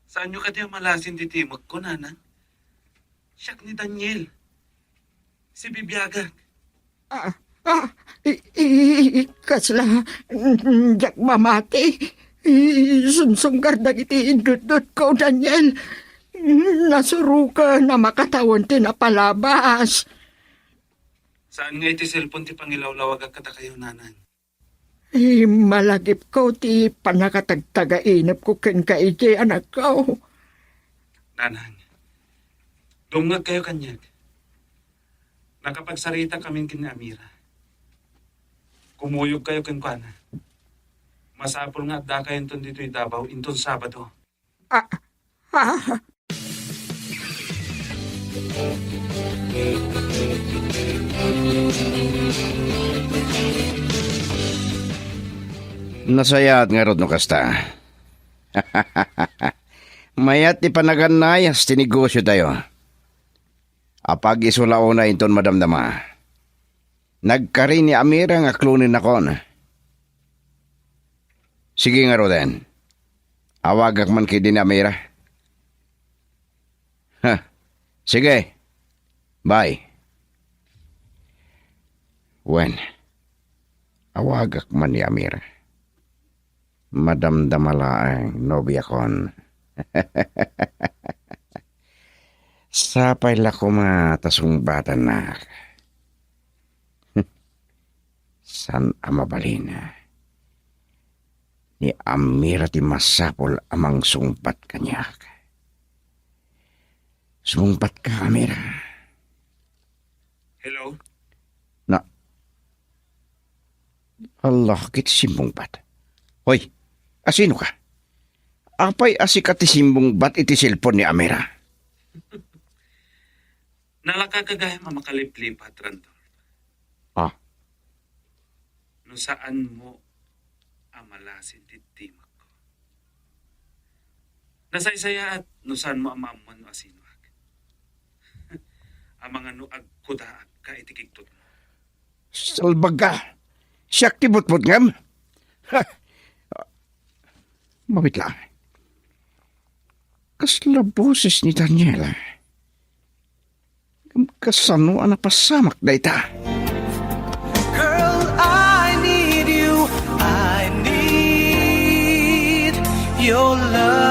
saan nyo kadi malasin di timog ko, nanang? Siyak ni Daniel. Si Bibiyaga. Kasla, jak mamati. Sumsungkar dagiti indut-dut ko, Daniel. Nasuro ka na makatawan tinapalabas. Saan nga iti cellphone ti pangilawlawag kada kayo, nanang? Malagip ko ti panakatagtagainap ko ken ka iti anak ko. Nanang, dungag kayo kanyag. Nakapagsarita kami kin Amira. Kumuyog kayo kin Kuana. Masapol nga da kayo inton dito'y Davao inton Sabado. Nasayat nga rod no kasta. Mayat ti panaganayas ti negosyo tayo. Apag isulao na inton madamdama. Nagkari ni Amira nga klunin akon. Sige nga roden. Awagak man kay din ni Amira. Sige. Bye. Wen. Awagak man ni Amira. Madamdamala ang nobya kon. Sapay la ko matasungbatan na. San amabalina. Ni Amira ti masapol amang sungpat kanyak. Sumpat ka, Amira. Hello? Allah, kit simbong bat. Hoy, asino ka? Apay asikat ti simbong bat iti silpon ni Amira. Nalakakagaya mamakaliplipat, Randol. No saan mo amalasin titimak ko. Nasaysaya at no saan mo amamuan no asinuag. Amang ano agkudaag ka itikigtot mo. Salbag ka. Siyak ti butbut ngam. Mawit lang. Kasla boses ni Daniela. Kasano ang napasamak na ita. Girl, I need you. I need your love.